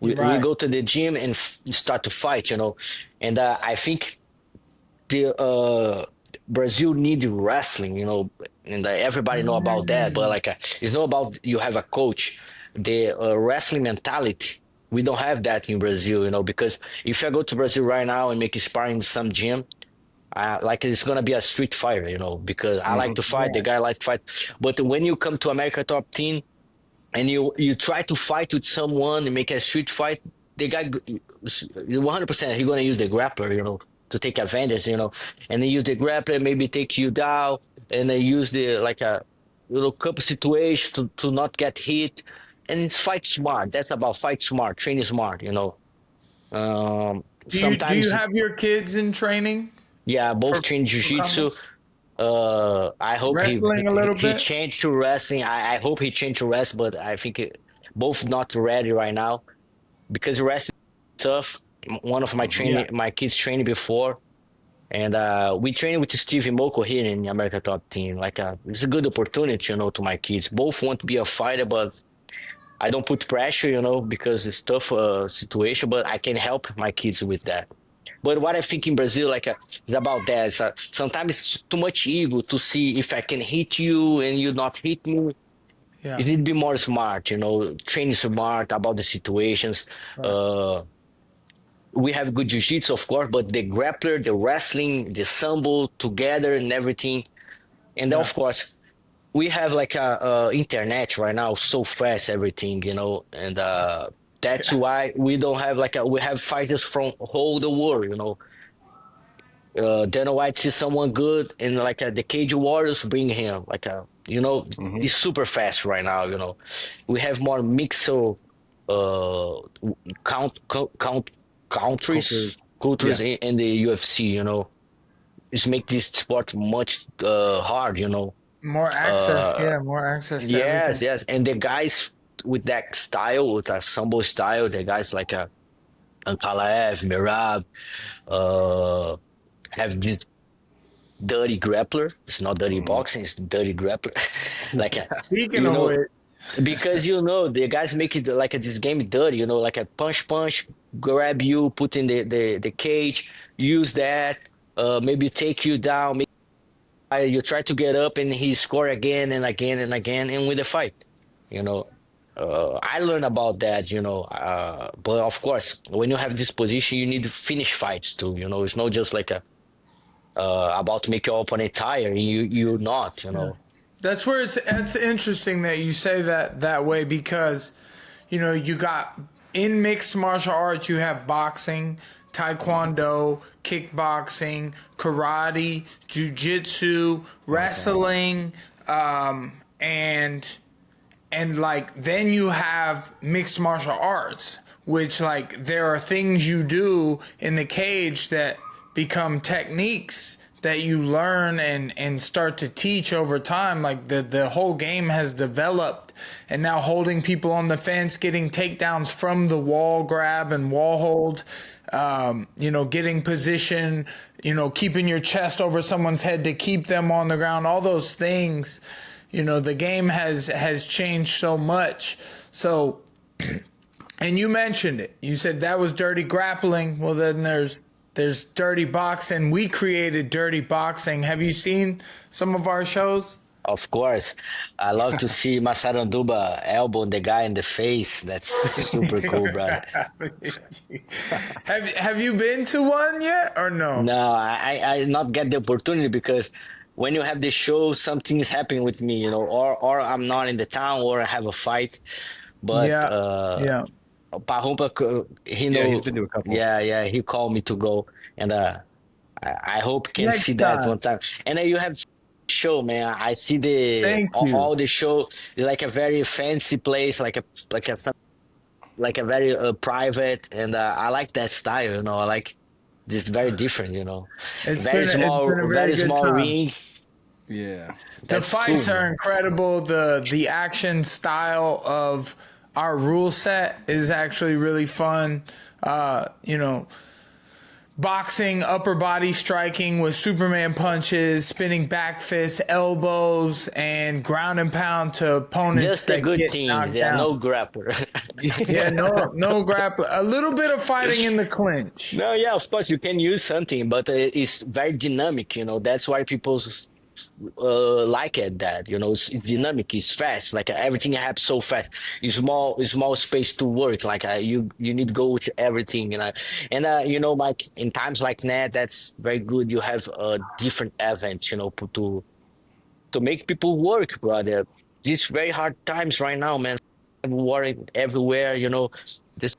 We Right. go to the gym and start to fight, and I think the Brazil need wrestling, and everybody know about that. But it's not about you have a coach. The wrestling mentality, we don't have that in Brazil, because if I go to Brazil right now and make a sparring in some gym, it's gonna be a street fighter, because I like to fight, the guy like to fight. But when you come to America Top Team and you try to fight with someone and make a street fight, the guy 100% he's gonna use the grappler, to take advantage, and then use the grappler, maybe take you down, and then use the a little cup situation to not get hit, and it's fight smart. That's about fight smart, training smart, Do you Sometimes, have your kids in training yeah, both for, train for jiu-jitsu. combat? I hope Wrestling a little he bit? changed to wrestling. I hope he changed to rest, but I think both not ready right now, because wrestling is tough. One of Yeah. my kids training before, and we train with Steve Moko here in America Top Team. It's a good opportunity, to my kids. Both want to be a fighter, but I don't put pressure, because it's tough situation. But I can help my kids with that. But what I think in Brazil, is about that. Sometimes it's too much ego to see if I can hit you and you not hit me. Yeah. You need to be more smart, train smart about the situations. Right. We have good jiu-jitsu, of course, but the grappler, the wrestling, the sambo together and everything. And then, Yeah. of course, we have internet right now, so fast, everything, and that's why we don't have we have fighters from whole the world, Dana White sees someone good, and the Cage Warriors bring him, he's super fast right now, We have more mixed count countries cultures Yeah. in the UFC, It's make this sport much hard, More access. Yeah. More access to Yes, everything. yes, and the guys with that style, with a sambo style, the guys Ankalaev, Mirab, uh, have this dirty grappler. It's not dirty boxing; it's dirty grappler. Speaking you of know, which, because the guys make it this game dirty. A punch, grab you, put in the cage, use that, maybe take you down. You try to get up and he score again and again and again and win the fight. You know, I learned about that, but of course, when you have this position, you need to finish fights too. It's not just like a about to make your opponent tired. You're not. That's where it's interesting that you say that way because, you got in mixed martial arts, you have boxing, taekwondo, kickboxing, karate, jujitsu, wrestling, and like then you have mixed martial arts, which like there are things you do in the cage that become techniques that you learn and start to teach over time. Like the whole game has developed, and now holding people on the fence, getting takedowns from the wall grab and wall hold, getting position, keeping your chest over someone's head to keep them on the ground, all those things. The game has changed so much. So, and you mentioned it. You said that was dirty grappling. Well, then there's dirty boxing. We created dirty boxing. Have you seen some of our shows? Of course, I love to see Masaranduba elbow the guy in the face. That's super cool, brother. Have you been to one yet or no? No, I not get the opportunity because when you have the show, something is happening with me, or I'm not in the town or I have a fight. But Yeah, yeah. Parumpa, he Yeah, know, he's been to a couple. yeah, he called me to go, and I hope can see Next that time. one time. And then you have show, man. I see the Thank you. all the show like a very fancy place, like a very private, and I like that style. I like this very different. It's been a very Very good small time. ring. Yeah. The That's cool, fights are man. incredible. The action style of our rule set is actually really fun. Boxing, upper body striking with Superman punches, spinning back fists, elbows, and ground and pound to opponents Just the that good get things. knocked There are down. no grappler. Yeah, no grapple. A little bit of fighting in the clinch. No, yeah, of course you can use something, but it's very dynamic. That's why people like it. That it's dynamic, it's fast. Like everything happens so fast. It's small space to work. Like you need to go with everything. And Mike, in times like that, that's very good. You have different events. To make people work, brother. These very hard times right now, man. War everywhere. This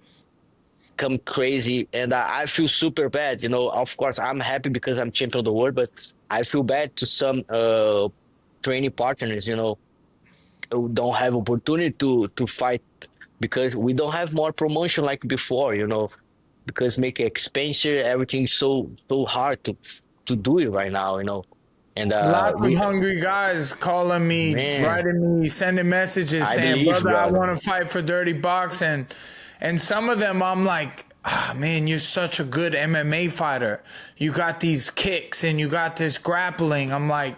come crazy, and I feel super bad. Of course, I'm happy because I'm champion of the world, but I feel bad to some training partners, who don't have opportunity to fight because we don't have more promotion like before, because make it expensive, everything's so hard to do it right now, and Lots of we hungry guys calling me, man, writing me, sending messages I saying, believe, brother, I brother. want to fight for dirty boxing. And some of them I'm like, man, you're such a good MMA fighter. You got these kicks and you got this grappling. I'm like,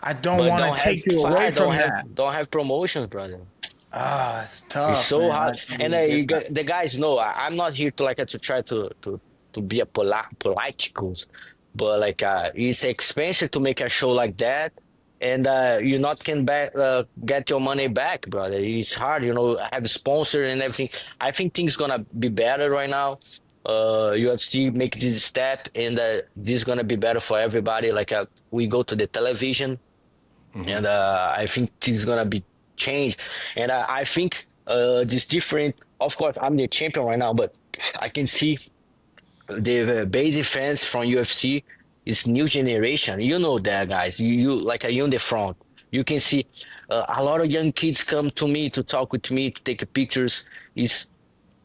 I don't But want don't to have take you away fight, from that. don't have promotions, brother. It's It's tough, so man. hard, I and totally get that. the guys know I'm not here to to try to be a politicals, but like it's expensive to make a show like that, and you not can get your money back, brother. It's hard, have a sponsor and everything. I think things gonna be better right now. UFC make this step, and this is gonna be better for everybody. Like we go to the television, and I think this is gonna be changed. And I think this different. Of course, I'm the champion right now, but I can see the basic fans from UFC is new generation. You know that, guys. You like you in the front. You can see a lot of young kids come to me to talk with me to take pictures. It's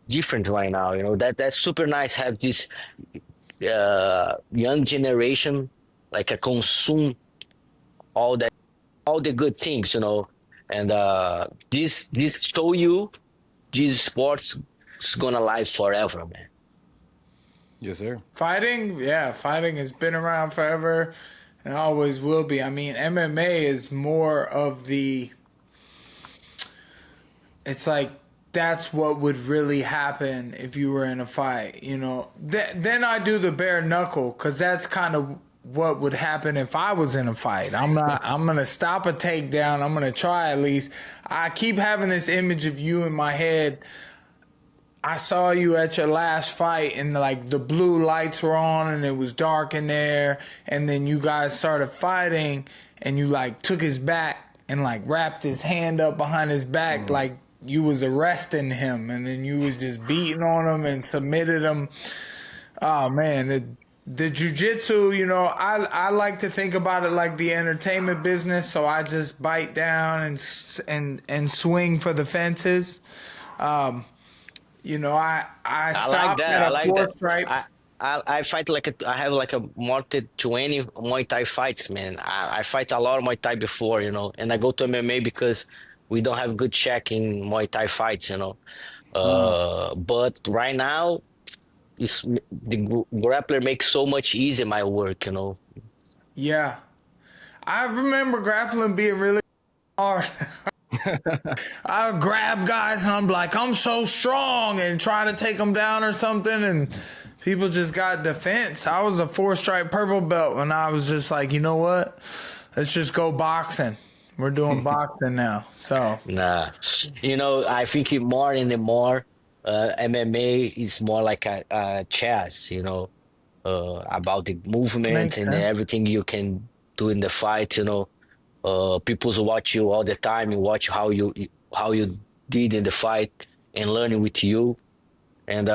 different right now. That's super nice. Have this young generation like a consume all that all the good things, and this show you this sports is gonna live forever, man. Yes, sir. Fighting has been around forever and always will be. I mean, MMA is more of it's like that's what would really happen if you were in a fight, Then I do the bare knuckle because that's kind of what would happen if I was in a fight. I'm gonna stop a takedown. I'm gonna try at least. I keep having this image of you in my head. I saw you at your last fight and like the blue lights were on and it was dark in there, and then you guys started fighting and you like took his back and like wrapped his hand up behind his back like you was arresting him, and then you was just beating on him and submitted him. Oh man, the jiu-jitsu, you know, I like to think about it like the entertainment business, so I just bite down and swing for the fences. You know, I stopped at a four stripe. I fight I have like a more than 20 Muay Thai fights, man. I fight a lot of Muay Thai before, you know, and I go to MMA because we don't have good check in Muay Thai fights, you know. But right now, the grappler makes so much easier my work, you know. Yeah. I remember grappling being really hard. I would grab guys and I'm like, I'm so strong, and try to take them down or something, and people just got defense. I was a 4-stripe purple belt and I was just like, you know what? Let's just go boxing. We're doing boxing now. So Nah, you know, I think more and more MMA is more like a chess, you know, about the movement makes and sense. everything you can do in the fight, you know. People watch you all the time and watch how you did in the fight and learning with you, and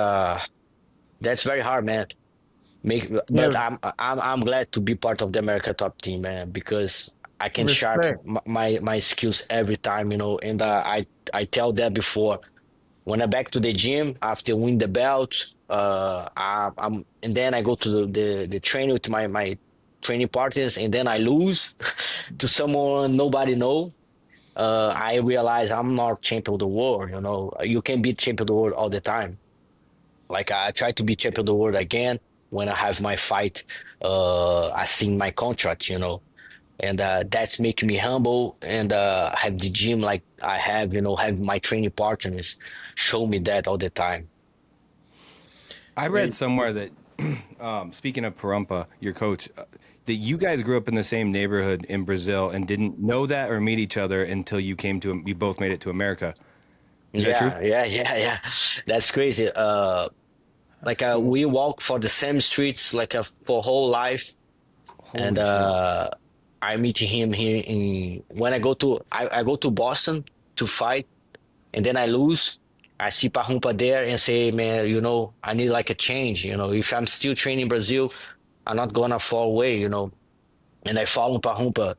that's very hard, man. But Yeah, I'm glad to be part of the America top team, man, because I can sharpen respect. my skills every time, you know. And I tell that before when I back to the gym after win the belt, I'm and then I go to the training with my training partners, and then I lose to someone nobody know. I realize I'm not champion of the world. You know, you can be champion of the world all the time. Like I try to be champion of the world again when I have my fight. I sing my contract, you know, and that's making me humble, and have the gym like I have, you know, have my training partners show me that all the time. I read somewhere that, speaking of Parumpa, your coach, that you guys grew up in the same neighborhood in Brazil and didn't know that or meet each other until you both made it to America. Is that true? Yeah. That's crazy. That's cool. We walk for the same streets like for whole life, and Holy shit. I meet him here in when I go to Boston to fight, and then I lose. I see Parumpa there and say, man, you know, I need like a change. You know, if I'm still training Brazil, I'm not gonna fall away. You know, and I follow Parumpa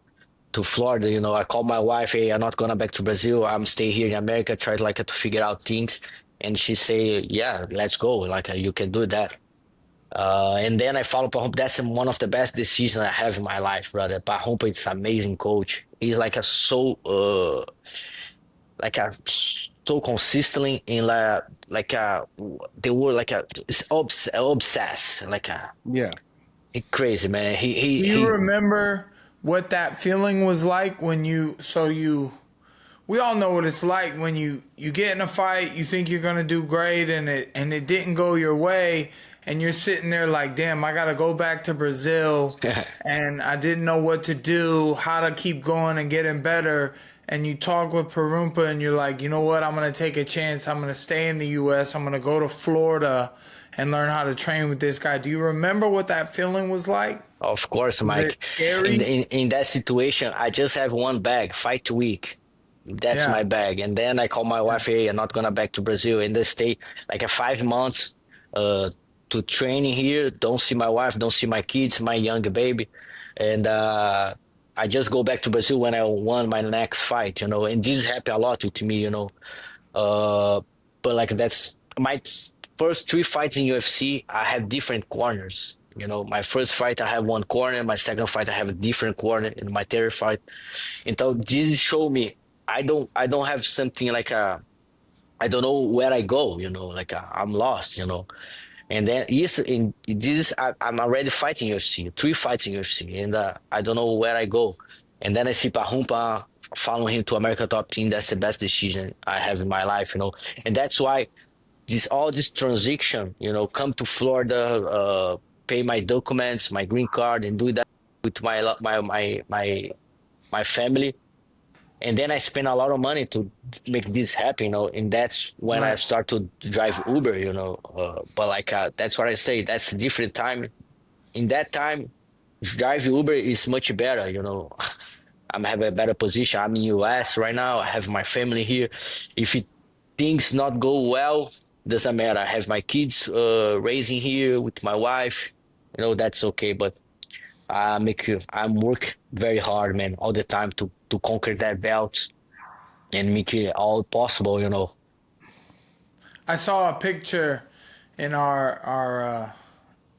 to Florida. You know, I call my wife, hey, I'm not gonna back to Brazil. I'm stay here in America, try like to figure out things. And she say, yeah, let's go. Like you can do that. And then I follow Parumpa. That's one of the best decisions I have in my life, brother. Parumpa is amazing coach. He's like a so consistently in like a they were like a obsessed like a Yeah. he crazy man. Do you remember what that feeling was like when we all know what it's like when you get in a fight, you think you're gonna do great, and it didn't go your way, and you're sitting there like, damn, I gotta go back to Brazil, and I didn't know what to do, how to keep going and getting better. And you talk with Parumpa, and you're like, you know what, I'm gonna take a chance. I'm gonna stay in the U.S. I'm gonna go to Florida and learn how to train with this guy. Do you remember what that feeling was like? Of course, Was it Mike. scary? In that situation, I just have one bag, fight week. That's Yeah. my bag. And then I call my wife, hey, I'm not gonna back to Brazil. And they stay like a 5 months uh to training here. Don't see my wife, don't see my kids, my young baby. And I just go back to Brazil when I won my next fight, you know, and this happened a lot with me, you know. Uh but like that's my first 3 fights in UFC, I have different corners. You know, my first fight I have one corner, my second fight I have a different corner, in my third fight. And so this show me I don't have something like a I don't know where I go, you know, like I'm lost, you know. And then yes, in this I'm already fighting UFC, 3 fights in UFC, and I don't know where I go. And then I see Parumpa, following him to America top team. That's the best decision I have in my life, you know. And that's why this all this transition, you know, come to Florida. pay my documents, my green card, and do that with my family. And then I spend a lot of money to make this happen, and that's when I Right. start to drive Uber, but like that's what I say, that's a different time. In that time, drive Uber is much better. I'm have a better position. I'm in US right now. I have my family here. If things not go well, doesn't matter. I have my kids raising here with my wife. That's okay. But I'm work very hard, man, all the time to conquer that belt and make it all possible. I saw a picture in our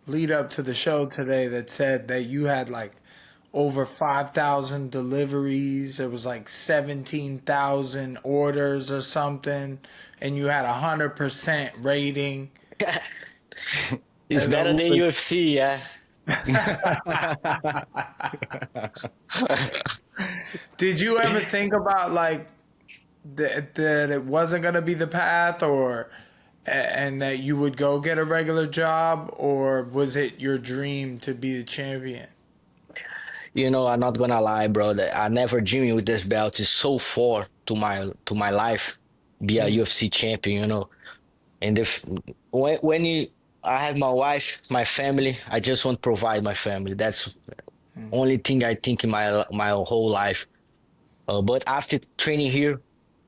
lead up to the show today that said that you had like over 5,000 deliveries. It was like 17,000 orders or something, and you had 100% rating. It's As a better than Uber- UFC, yeah. Did you ever think about like that it wasn't gonna be the path, or and that you would go get a regular job, or was it your dream to be the champion? I'm not gonna lie, bro. That I never dreamed with this belt. It's so far to my life, be a UFC champion. And if I have my wife, my family, I just want to provide my family. That's only thing I think in my whole life. But after training here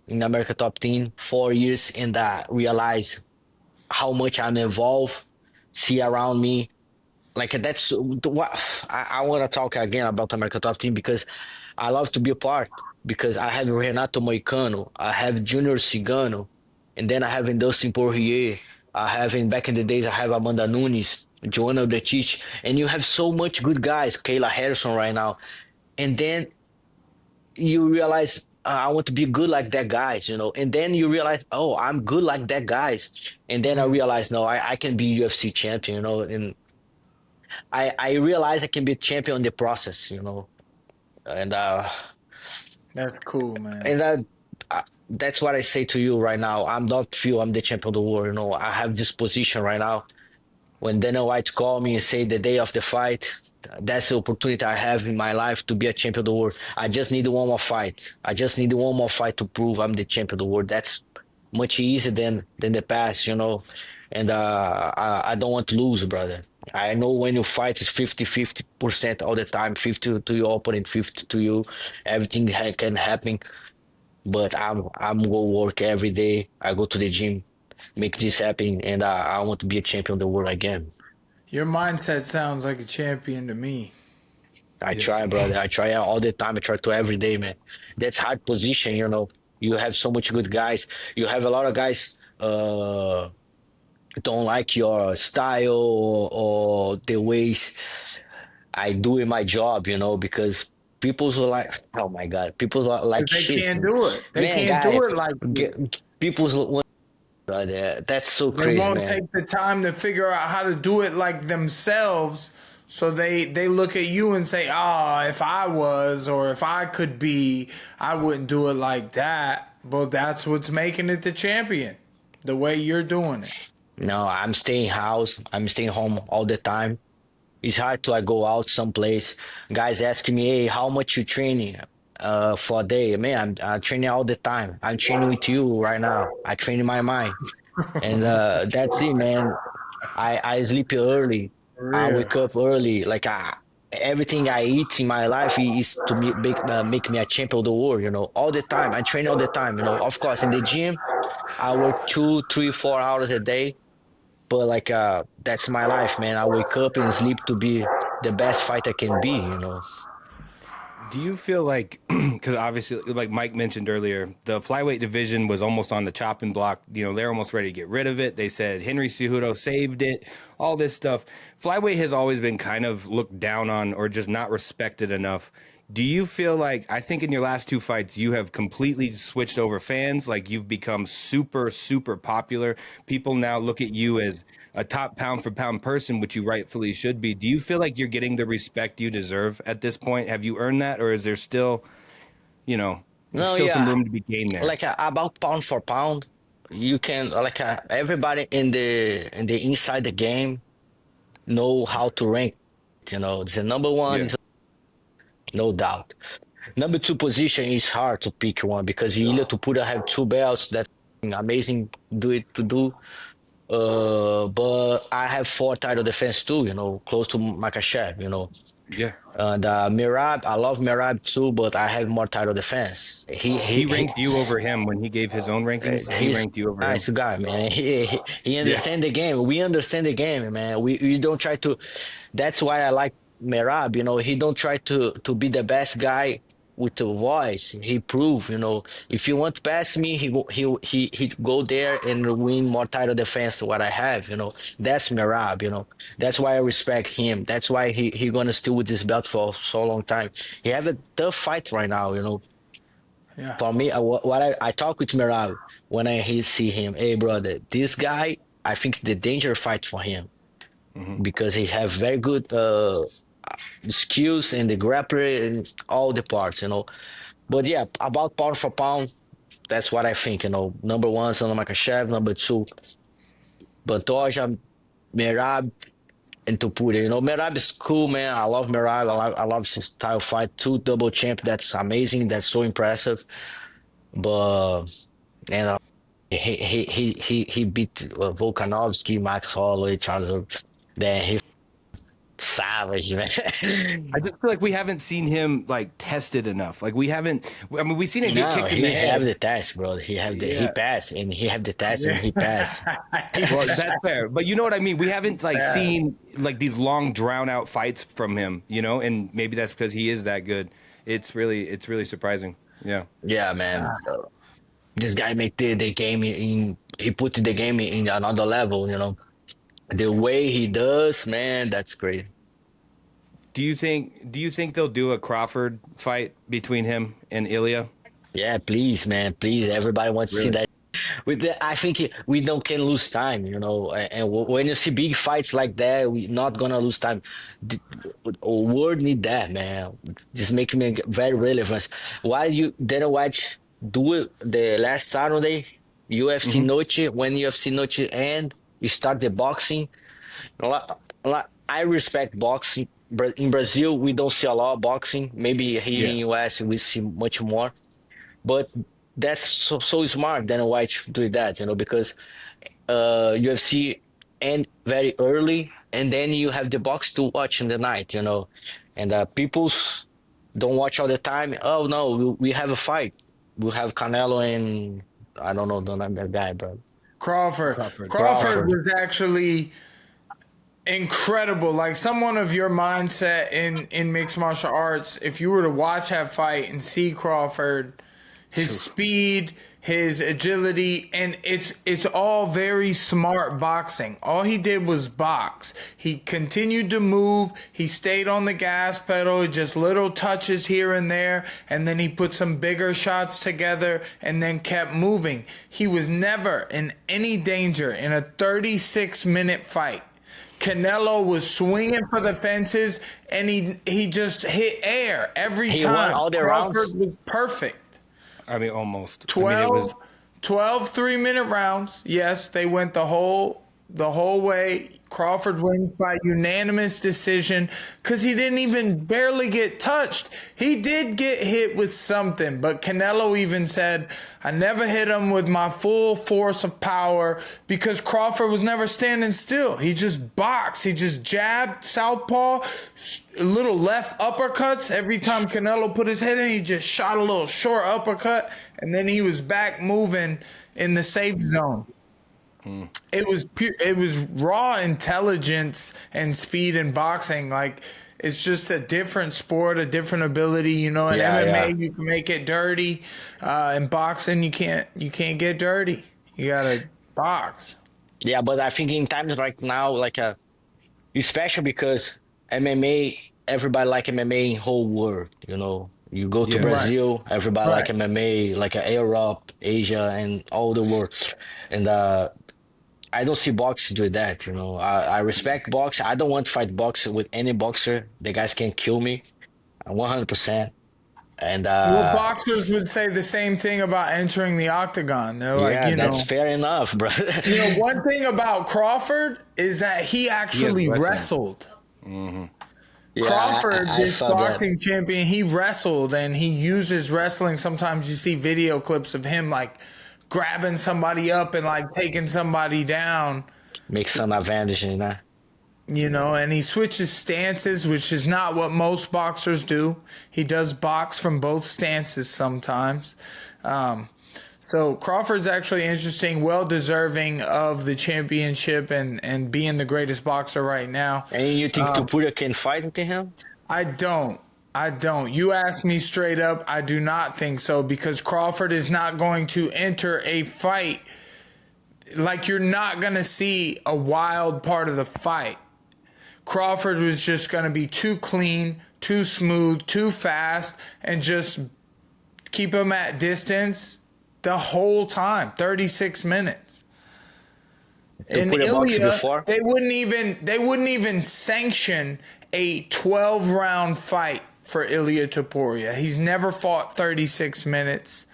in America Top Team 4 years, and I realize how much I'm involved, see around me. Like that's what I want to talk again about America Top Team, because I love to be a part. Because I have Renato Moicano, I have Junior Cigano, and then I have Dustin Poirier. I have back in the days I have Amanda Nunes, Joanna Odetich, and you have so much good guys. Kayla Harrison right now, and then you realize I want to be good like that guys. And then you realize, oh, I'm good like that guys, and then I realize, no, I can be UFC champion. And I realize I can be champion in the process. And That's cool, man. and that's what I say to you right now. I'm not feel I'm the champion of the world. I have this position right now. When Dana White called me and say the day of the fight, that's the opportunity I have in my life to be a champion of the world. I just need one more fight. I just need one more fight to prove I'm the champion of the world. That's much easier than the past. And I don't want to lose, brother. I know when you fight is 50% all the time, 50 to your opponent, 50 to you. Everything can happen. But I'm go work every day. I go to the gym, make this happen, and I want to be a champion of the world again. Your mindset sounds like a champion to me. I Yes. try, brother. I try all the time. I try to every day, man. That's hard position. You have so much good guys. You have a lot of guys don't like your style or the ways I do in my job, because people's like, oh my God, people are like 'Cause they shit. can't do it. They Man, can't do guys, it like you. people's brother. That's so They crazy, won't man. take the time to figure out how to do it like themselves. So they look at you and say, "Oh, if I was, or if I could be, I wouldn't do it like that." But that's what's making it the champion, the way you're doing it. No, I'm staying house. I'm staying home all the time. It's hard to I go out someplace. Guys asking me, hey, how much you training for a day? Man, I'm training all the time. I'm training with you right now. I train in my mind. And that's it, man. I sleep early. For I real. wake up early. Like everything I eat in my life is to make me a champion of the world. All the time. I train all the time. Of course, in the gym, I work 2, 3, 4 hours a day. But like that's my life, man. I wake up and sleep to be the best fighter can be. Do you feel like, because obviously, like Mike mentioned earlier, the flyweight division was almost on the chopping block. They're almost ready to get rid of it. They said Henry Cejudo saved it, all this stuff. Flyweight has always been kind of looked down on or just not respected enough. Do you feel like, I think in your last two fights, you have completely switched over fans? Like you've become super, super popular. People now look at you as a top pound for pound person, which you rightfully should be. Do you feel like you're getting the respect you deserve at this point? Have you earned that, or is there still, there's No, still some yeah. room to be gained there? Like about pound for pound, you can like everybody in the inside the game, know how to rank. You know, the number one Yeah. is no doubt. Number two position is hard to pick one because Ilha Topuria have two belts. That's amazing. Do it to do. But I have four title defense too. You know, close to Makachev. You know, Yeah. and Mirab, I love Mirab too, but I have more title defense. He ranked you over him when he gave his own rankings. He He's ranked you over a him. nice guy, man. He Yeah. understand the game. We understand the game, man. We don't try to. That's why I like Merab. You know, he don't try to be the best guy with the voice. He prove, you know, if you want to pass me, he go there and win more title defense to what I have. You know, that's Merab. You know, that's why I respect him. That's why he gonna still with this belt for so long time. He have a tough fight right now. You know, Yeah. for me, I talk with Merab when he see him. Hey, brother, this guy, I think the danger fight for him because he have very good skills in the grappler and all the parts, you know. But yeah, about pound for pound, that's what I think, you know. Number one, Sana Makachev. Number two, Pantoja, Merab, and Topuria. You know, Merab is cool, man. I love Merab. I love his style fight. Two double champ. That's amazing. That's so impressive. But you know, he beat Volkanovski, Max Holloway, Charles. Then he savage, man. I just feel like we haven't seen him like tested enough. Like we haven't. I mean, we've seen him get No, kicked in he the have head. the test, bro. He have the he Yeah. passed, and he have the test, and he passed. Well, that's fair, but you know what I mean. We haven't like seen like these long, drawn out fights from him, you know, and maybe that's because he is that good. It's really surprising. Yeah, Yeah, man. This guy make the game in. He put the game in another level. You know, the way he does, man. That's great. Do you think they'll do a Crawford fight between him and Ilya? Yeah, please, man. Please, everybody wants to see Really? that. With the, I think we don't can lose time, you know. And when you see big fights like that, we not gonna lose time. The world need that, man. Just make me very relevant. Why you didn't watch do it the last Saturday UFC Noche when UFC Noche end? You start the boxing. I respect boxing. But in Brazil, we don't see a lot of boxing. Maybe here Yeah. in US, we see much more. But that's so smart Dana White do that, you know, because UFC end very early, and then you have the box to watch in the night, you know, and people's don't watch all the time. Oh no, we have a fight. We have Canelo and I don't know the name of that guy, bro. Crawford. Crawford. Crawford was actually incredible. Like someone of your mindset in mixed martial arts, if you were to watch that fight and see Crawford, his speed, his agility, and it's all very smart boxing. All he did was box. He continued to move. He stayed on the gas pedal, just little touches here and there, and then he put some bigger shots together and then kept moving. He was never in any danger in a 36-minute fight. Canelo was swinging for the fences, and he just hit air every He time. won all the Crawford rounds? was perfect. I mean, almost. 12, I mean, it was 12 3-minute rounds. Yes, they went the whole way. Crawford wins by unanimous decision because he didn't even barely get touched. He did get hit with something, but Canelo even said, I never hit him with my full force of power because Crawford was never standing still. He just boxed. He just jabbed southpaw, little left uppercuts. Every time Canelo put his head in, he just shot a little short uppercut, and then he was back moving in the safe zone. It was raw intelligence and speed in boxing. Like it's just a different sport, a different ability. You know, in Yeah, MMA yeah. you can make it dirty. In boxing you can't get dirty. You gotta box. Yeah, but I think in times right now, like especially because MMA, everybody like MMA in whole world. You know, you go to Yeah. Brazil, everybody like Right. MMA, like Europe, Asia, and all the world. And I don't see boxing do that. You know, I respect boxing. I don't want to fight boxing with any boxer. The guys can kill me, 100%. And Well, boxers would say the same thing about entering the octagon. They're like, yeah, that's fair enough, bro. one thing about Crawford is that he He has actually wrestling. wrestled. Yeah, Crawford, I this saw that. boxing champion, he wrestled and he uses wrestling. Sometimes you see video clips of him like grabbing somebody up and like taking somebody down, Make some advantage, you know. and he switches stances, which is not what most boxers do. He does box from both stances sometimes. So Crawford's actually interesting, well deserving of the championship and being the greatest boxer right now. And you think Topuria can fight with him? I don't. You asked me straight up. I do not think so because Crawford is not going to enter a fight. Like, you're not going to see a wild part of the fight. Crawford was just going to be too clean, too smooth, too fast, and just keep him at distance the whole time, 36 minutes. In Topuria boxed Ilya, before? they wouldn't even sanction a 12-round fight for Ilya Topuria. He's never fought 36 minutes.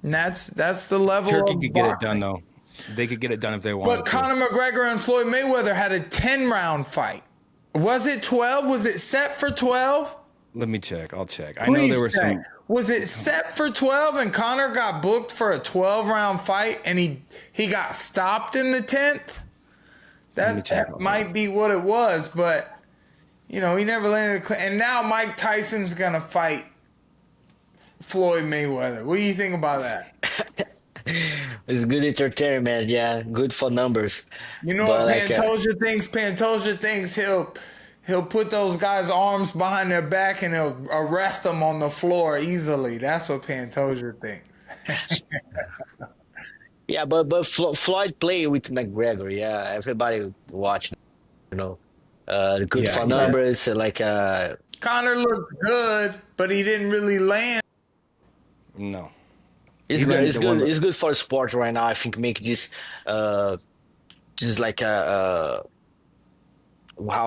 And that's the level Turkey of could get it boxing. done though. They could get it done if they wanted But to. Conor McGregor and Floyd Mayweather had a 10-round fight. Was it 12? Was it set for 12? Let me check. I'll check. I know there were some. Was it set for 12 and Conor got booked for a 12-round fight and he got stopped in the 10th? That might be what it was, but he never landed and now Mike Tyson's going to fight Floyd Mayweather. What do you think about that? It's good entertainment, yeah. Good for numbers. You know But what like, Pantoja thinks? Pantoja thinks he'll put those guys' arms behind their back and he'll arrest them on the floor easily. That's what Pantoja thinks. yeah, but Floyd played with McGregor. Yeah, everybody watched. Good for numbers. Like Conor looked good, but he didn't really land. No. it's good. It's good. It's good for sport right now. I think make this just like how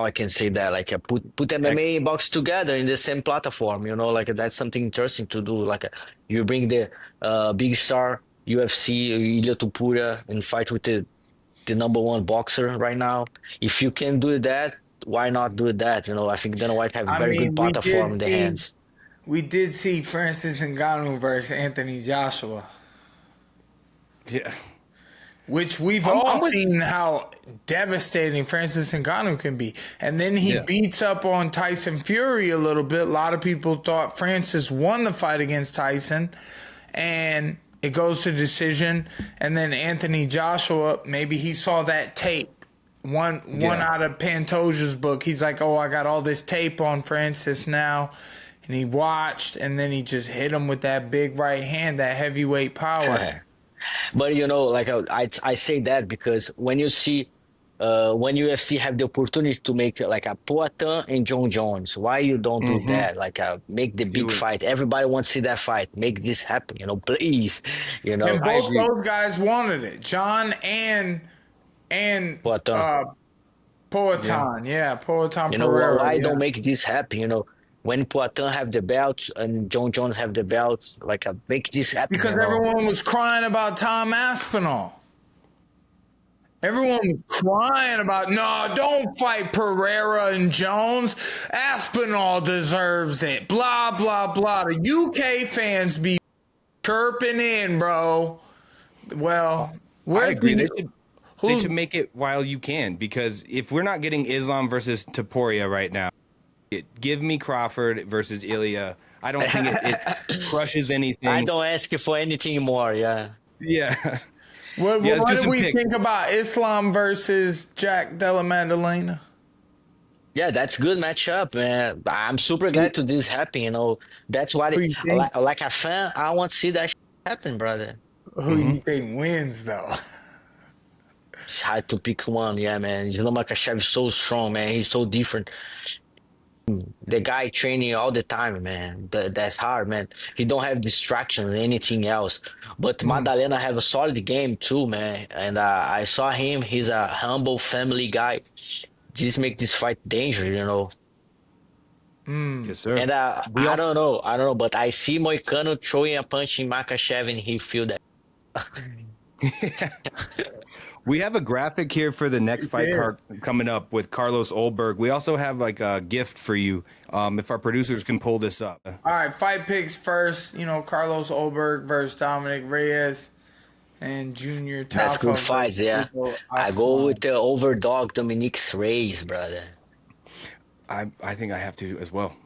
I can say that, like put MMA and box together in the same platform, like that's something interesting to do. Like you bring the big star UFC Ilya Topuria and fight with the number one boxer right now. If you can do that, why not do that? I think Dana White have a very good platform in the hands. We did see Francis Ngannou versus Anthony Joshua. Yeah. Which we've all seen how devastating Francis Ngannou can be. And then he beats up on Tyson Fury a little bit. A lot of people thought Francis won the fight against Tyson. And it goes to decision. And then Anthony Joshua, maybe he saw that tape. One out of Pantoja's book. He's like, I got all this tape on Francis now. And he watched, and then he just hit him with that big right hand, that heavyweight power. But like I say that because when you see when UFC have the opportunity to make like a Poatan and John Jones, why you don't do that? Like make the big fight. Everybody wants to see that fight. Make this happen, please. And both those guys wanted it, John and Poatan. Poatan, Poatan Pereira. Why don't make this happen? When Poatan have the belts and John Jones have the belts, like make this happen. Because everyone was crying about Tom Aspinall. Everyone was crying about, no, don't fight Pereira and Jones. Aspinall deserves it. Blah, blah, blah. The UK fans be chirping in, bro. Well, I agree. They should make it while you can, because if we're not getting Islam versus Topuria right now, give me Crawford versus Ilya. I don't think it crushes anything. I don't ask you for anything more. Yeah. Yeah. What do we think about Islam versus Jack Della Maddalena? Yeah, that's good matchup, man. I'm super glad to this happen. That's why, like a fan, I want to see that happen, brother. Who do you think wins, though? It's hard to pick one, yeah, man. Islam Makhachev is so strong, man. He's so different. The guy training all the time, man. That's hard, man. He don't have distractions or anything else. But Madalena have a solid game too, man. And I saw him. He's a humble family guy. Just make this fight dangerous, Yes, sir. And We I all- don't know, but I see Moicano throwing a punch in Makachev and he feel that. We have a graphic here for the next fight Yeah. card coming up with Carlos Ulberg. We also have like a gift for you. If our producers can pull this up. All right, fight picks first. You know, Carlos Ulberg versus Dominick Reyes and Junior Tafa. That's good fights, versus yeah. Hugo I go Aslan. with the Overdog Dominick Reyes, brother. I think I have to as well.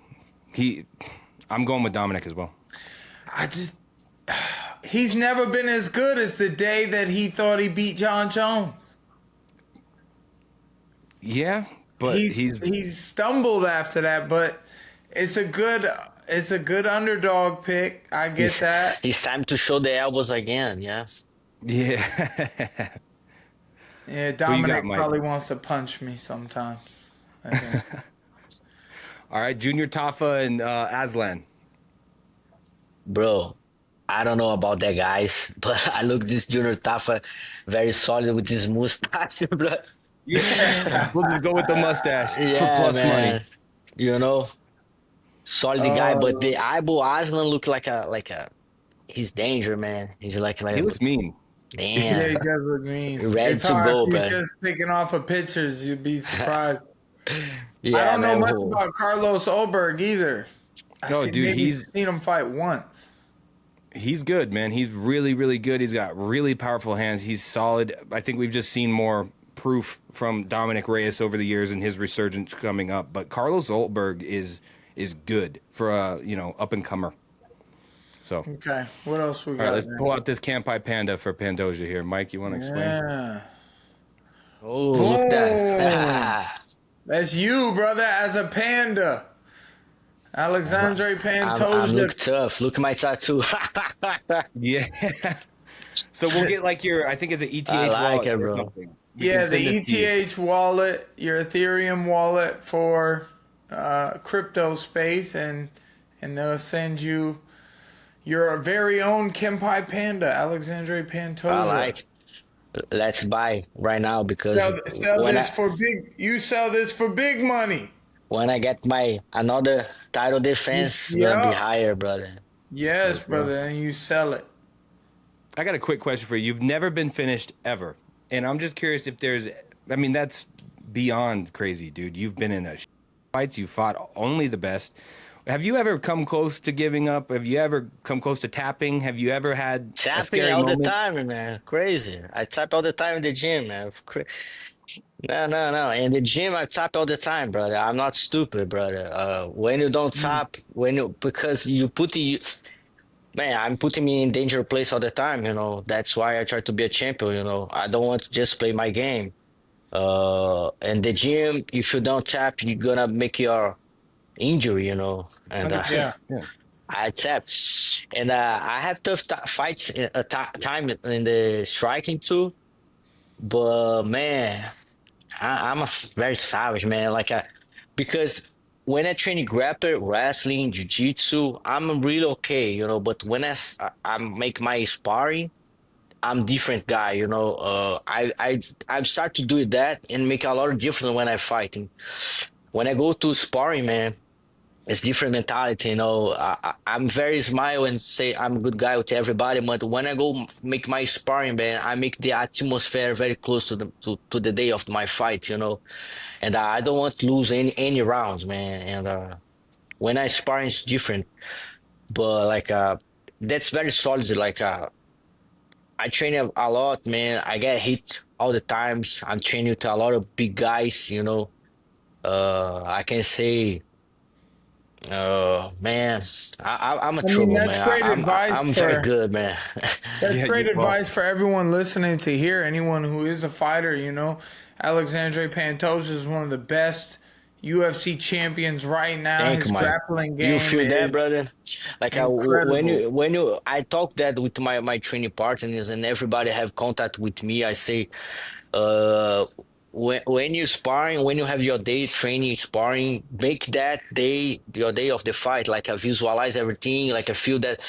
I'm going with Dominic as well. He's never been as good as the day that he thought he beat John Jones. Yeah, but he's stumbled after that, but it's a good underdog pick. I get that. It's time to show the elbows again, yeah. yeah. Yeah, got, Dominic Mike? probably wants to punch me sometimes. I think. All right, Junior Tafa and Aslan. Bro, I don't know about that, guys, but I look this Junior Tafa very solid with this mustache, bro. Yeah, we'll just go with the mustache for Yeah, plus man. money. You know, solid guy, but the eyeball Aslan look like a he's danger, man. He's like He looks mean. Yeah, he damn. does look mean. Ready It's to hard go, if you're man. just picking off of pictures. You'd be surprised. Yeah, I don't know man. much about Carlos Ulberg either. Dude, seen him fight once. He's good, man. He's really, really good. He's got really powerful hands. He's solid. I think we've just seen more proof from Dominick Reyes over the years and his resurgence coming up. But Carlos Ulberg is good for a up and comer. So Okay, what else we all got? right, let's man? pull out this Kanpai Panda for Pantoja here. Mike, you want to explain? Yeah. Oh, look at that. That's you, brother, as a panda. Alexandre I Pantoja. look tough. Look at my tattoo. Yeah. So we'll get like I think it's an ETH I like wallet it, or bro. something. We Yeah, can the send it to you. ETH wallet, your Ethereum wallet for crypto space, and they'll send you your very own Kenpai Panda, Alexandre Pantoja. I like. Let's buy right now because Sell when this for big. You sell this for big money. when I get my another title defense, it's gonna be Yeah. higher, brother. Yes, brother, and you sell it. I got a quick question for you. You've never been finished ever. And I'm just curious if that's beyond crazy, dude. You've been in fights, you fought only the best. Have you ever come close to giving up? Have you ever come close to tapping? Have you ever had a Tapping scary all moment? the time, man. Crazy. I tap all the time in the gym, man. No. In the gym, I tap all the time, brother. I'm not stupid, brother. When you don't tap, because you put man, I'm putting me in danger place all the time. That's why I try to be a champion. I don't want to just play my game. In the gym, if you don't tap, you're gonna make your injury. And Yeah. I tap, and I have tough fights time in the striking too. But man, I'm very savage, man. Because when I train grappler, wrestling, jiu-jitsu, I'm really okay, But when I make my sparring, I'm different guy, I've started to do that and make a lot of difference when I fighting. When I go to sparring, man, it's different mentality, I'm very smile and say I'm a good guy with everybody, but when I go make my sparring, man, I make the atmosphere very close to the day of my fight, and I don't want to lose any rounds, man. And when I sparring, it's different, but that's very solid. I train a lot, man. I get hit all the times. I'm training with a lot of big guys, I can say. Man, I'm a trouble, that's man. great advice I'm very for- good, man. That's Yeah, great you- well- advice for everyone listening to hear. Anyone who is a fighter, Alexandre Pantoja is one of the best UFC champions right now. Thank His you, man. grappling game You feel is that, brother? incredible. When you I talk that with my training partners and everybody have contact with me. I say, when you sparring, when you have your day training sparring, make that day your day of the fight. I visualize everything. I feel that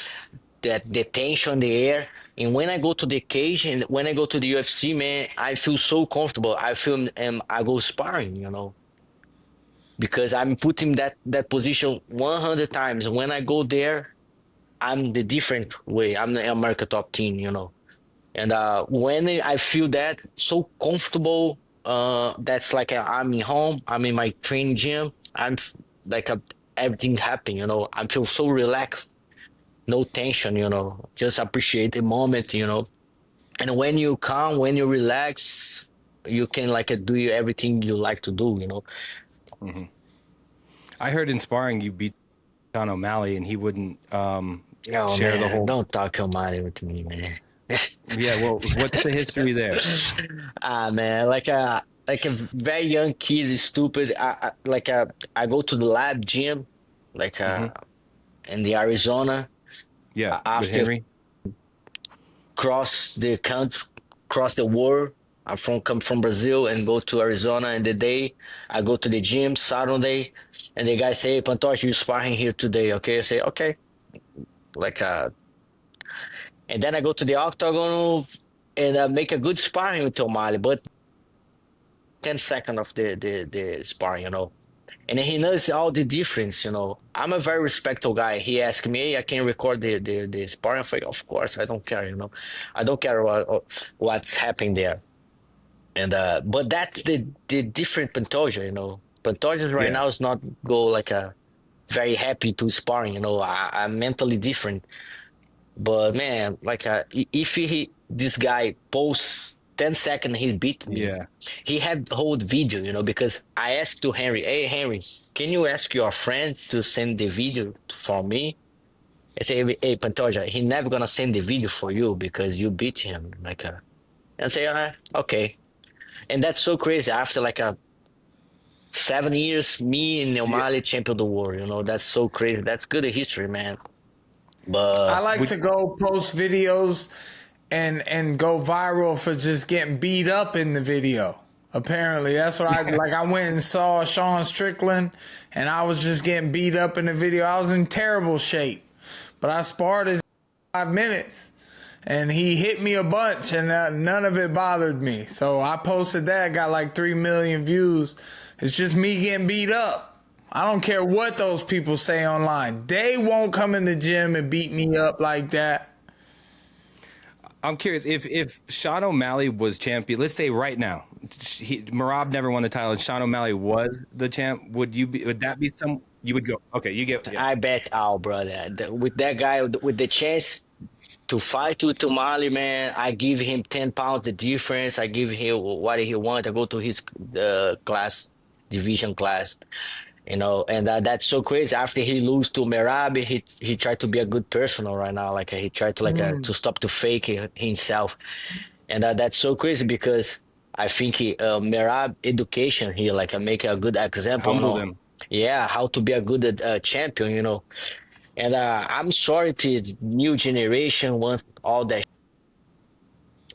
the tension in the air. And when I go to the cage and when I go to the UFC, man, I feel so comfortable. I feel I go sparring. because I'm putting that position 100 times. When I go there, I'm the different way. I'm the America top 10, you know. And when I feel that so comfortable, that's like I'm in home, I'm in my training gym, like everything happen, you know. I feel so relaxed, no tension, you know. Just appreciate the moment, you know. And when you calm, when you relax, you can like do everything you like to do, you know. I heard in sparring you beat Sean O'Malley and he wouldn't Oh share the man, whole. don't talk about it with me, man. Yeah, well, what's the history there? Man, like a very young kid is stupid. I go to the lab gym, like Hmm. in the Arizona. Yeah, with After Henry. cross the country, cross the world. Come from Brazil and go to Arizona. And the day I go to the gym Saturday, and the guy say, "Hey, Pantoja, you sparring here today?" Okay, I say, "Okay." Like and then I go to the octagon and make a good sparring with O'Malley, but 10 seconds of the sparring, you know. And he knows all the difference, you know. I'm a very respectful guy. He asked me, "Hey, I can record the sparring." I'm like, of course, I don't care, you know. I don't care what's happening there. And but that's the different Pantoja, you know. Pantoja right Yeah. now is not go like a very happy to sparring, you know. I'm mentally different. But man, like if this guy posts 10 seconds he beat me, Yeah. he had hold video, you know, because I asked to Henry, "Hey Henry, can you ask your friend to send the video for me?" I say, "Hey Pantoja, he never gonna send the video for you because you beat him." Like and I say, okay. And that's so crazy. After like 7 years, me and Yeah. Neomali champion the world, you know, that's so crazy. That's good history, man. I But like to go post videos and go viral for just getting beat up in the video. Apparently, that's what I like. I went and saw Sean Strickland, and I was just getting beat up in the video. I was in terrible shape, but I sparred his 5 minutes, and he hit me a bunch, and none of it bothered me. So I posted that, got like 3 million views. It's just me getting beat up. I don't care what those people say online. They won't come in the gym and beat me up like that. I'm curious if Sean O'Malley was champion. Let's say right now, Marab never won the title, and Sean O'Malley was the champ. Would you be? Would that be some? You would go. Okay, you get. Yeah. I bet our brother with that guy with the chance to fight with Tumali, man, I give him 10 pounds the difference. I give him what he want. I go to his class, division class, you know, and that's so crazy. After he lose to Merab, he tried to be a good person right now. Like he tried to to stop to fake himself, and that's so crazy because I think Merab education here make a good example, you Humble know. them. Yeah, how to be a good champion, you know. And I'm sorry to the new generation want all that,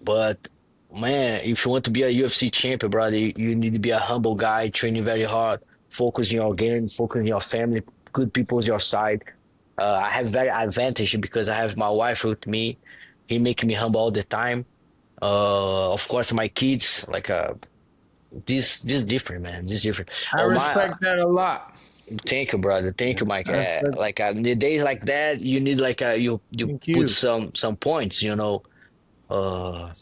but man, if you want to be a UFC champion, brother, you need to be a humble guy, training very hard, focus on your game, focus on your family, good people on your side. I have very advantage because I have my wife with me. He make me humble all the time. Of course, my kids this different, man. This different. I Oh my, respect that a lot. thank you, brother. Thank you, Mike. I respect, The days like that, you need you thank put you. some points. You know, uh,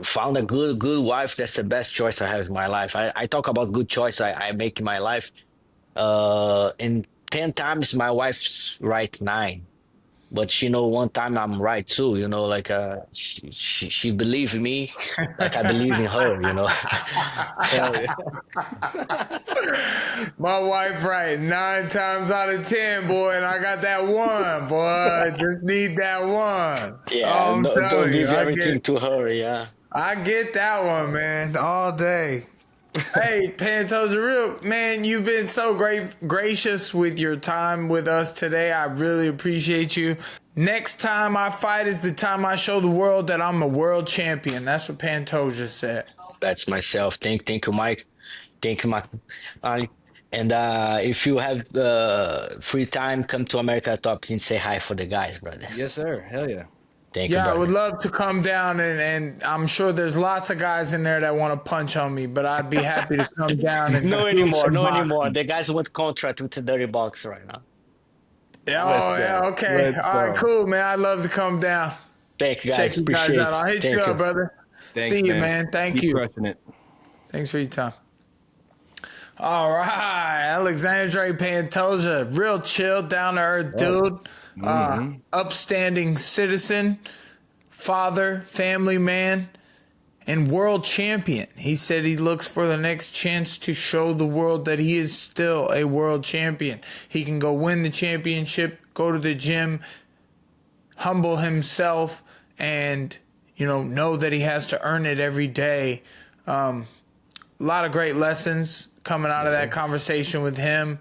found a good wife. That's the best choice I have in my life. I talk about good choice I make in my life. In 10 times my wife's right 9. But she know one time I'm right too, you know, she believe in me like I believe in her, you know. Hell yeah. My wife right 9 times out of 10, boy, and I got that one, boy. Just need that one. Yeah, Oh, I'm no, don't telling you, give everything to her, yeah. I get that one, man, all day. Hey, Pantoja, real man, you've been so gracious with your time with us today. I really appreciate you. Next time I fight is the time I show the world that I'm a world champion. That's what Pantoja said. That's myself. Thank you, Mike. Thank you, Mike. And if you have free time, come to America Top and say hi for the guys, brother. Yes, sir. Hell yeah. Thank you, Yeah, I would brother. love to come down, and I'm sure there's lots of guys in there that want to punch on me, but I'd be happy to come down and No do anymore. some No anymore. boxing. The guys want contract with the dirty box right now. Let's Oh, yeah, go. okay. Let's All right, go. cool, man. I'd love to come down. Thank you, Check guys. you guys out. Appreciate I'll it. hit you Thank up, you. brother. Thanks, See you, man. Thank Keep you. crushing it. Thanks for your time. All right, Alexandre Pantoja, real chill, down to earth dude, upstanding citizen, father, family man, and world champion. He said he looks for the next chance to show the world that he is still a world champion. He can go win the championship, go to the gym, humble himself, and know that he has to earn it every day. A lot of great lessons coming out of that conversation with him.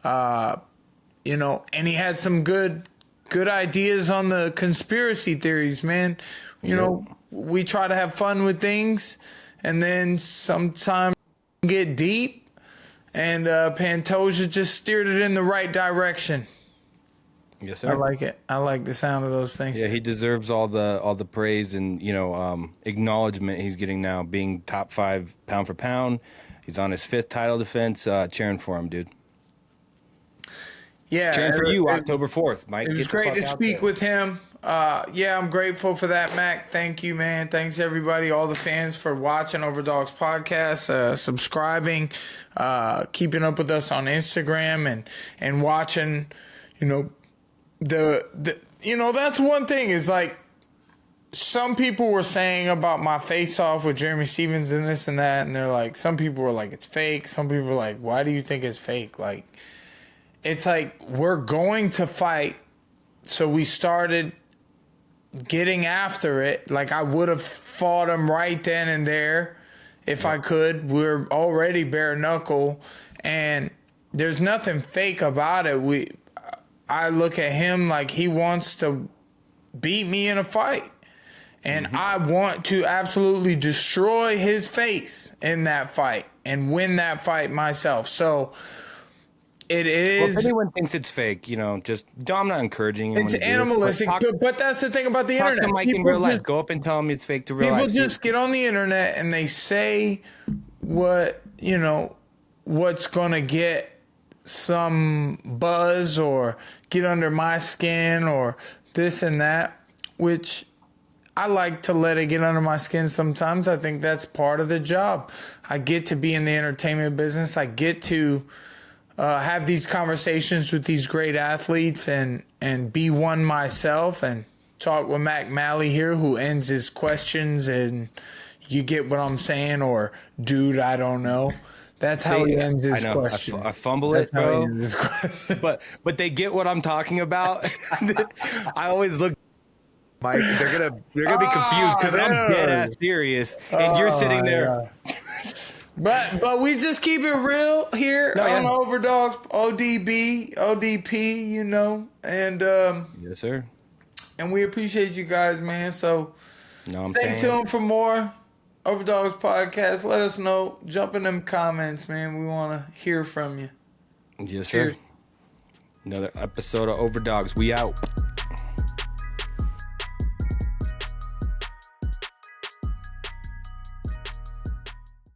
And he had some good ideas on the conspiracy theories, man. You know, we try to have fun with things, and then sometimes get deep, and Pantoja just steered it in the right direction. Yes, sir. I like it. I like the sound of those things. Yeah, he deserves all the praise and acknowledgement he's getting now, being top 5 pound for pound. He's on his 5th title defense. Cheering for him, dude. Yeah, Cheering for you, October 4th, Mike. It was great to speak with him. I'm grateful for that, Mac. Thank you, man. Thanks, everybody, all the fans for watching Overdogs podcast, subscribing, keeping up with us on Instagram, and watching. That's one thing is like some people were saying about my face off with Jeremy Stevens and this and that, and they're like, some people were like, it's fake. Some people were like, why do you think it's fake? Like, it's like we're going to fight, so we started getting after it. Like I would have fought him right then and there if I could. We're already bare knuckle, and there's nothing fake about it. I look at him like he wants to beat me in a fight. And I want to absolutely destroy his face in that fight and win that fight myself. So it is. Well, if anyone thinks it's fake, I'm not encouraging you. It's animalistic. But that's the thing about the internet. Talk to Mike in real life. Go up and tell him it's fake to real life. People just get on the internet and they say what's going to get some buzz or get under my skin or this and that, which I like to let it get under my skin sometimes. I think that's part of the job. I get to be in the entertainment business. I get to have these conversations with these great athletes and be one myself and talk with Mac Malley here, who ends his questions and you get what I'm saying, or dude, I don't know. That's how he ends his question. I fumble it, bro. But they get what I'm talking about. I always look. Mike, they're gonna be confused because I'm dead ass serious, and you're sitting there. Yeah. But we just keep it real here on Overdogs, ODP, and Yes, sir. And we appreciate you guys, man. So stay tuned for more Overdogs podcast. Let us know. Jump in them comments, man. We want to hear from you. Yes, Cheers. sir. Another episode of Overdogs. We out.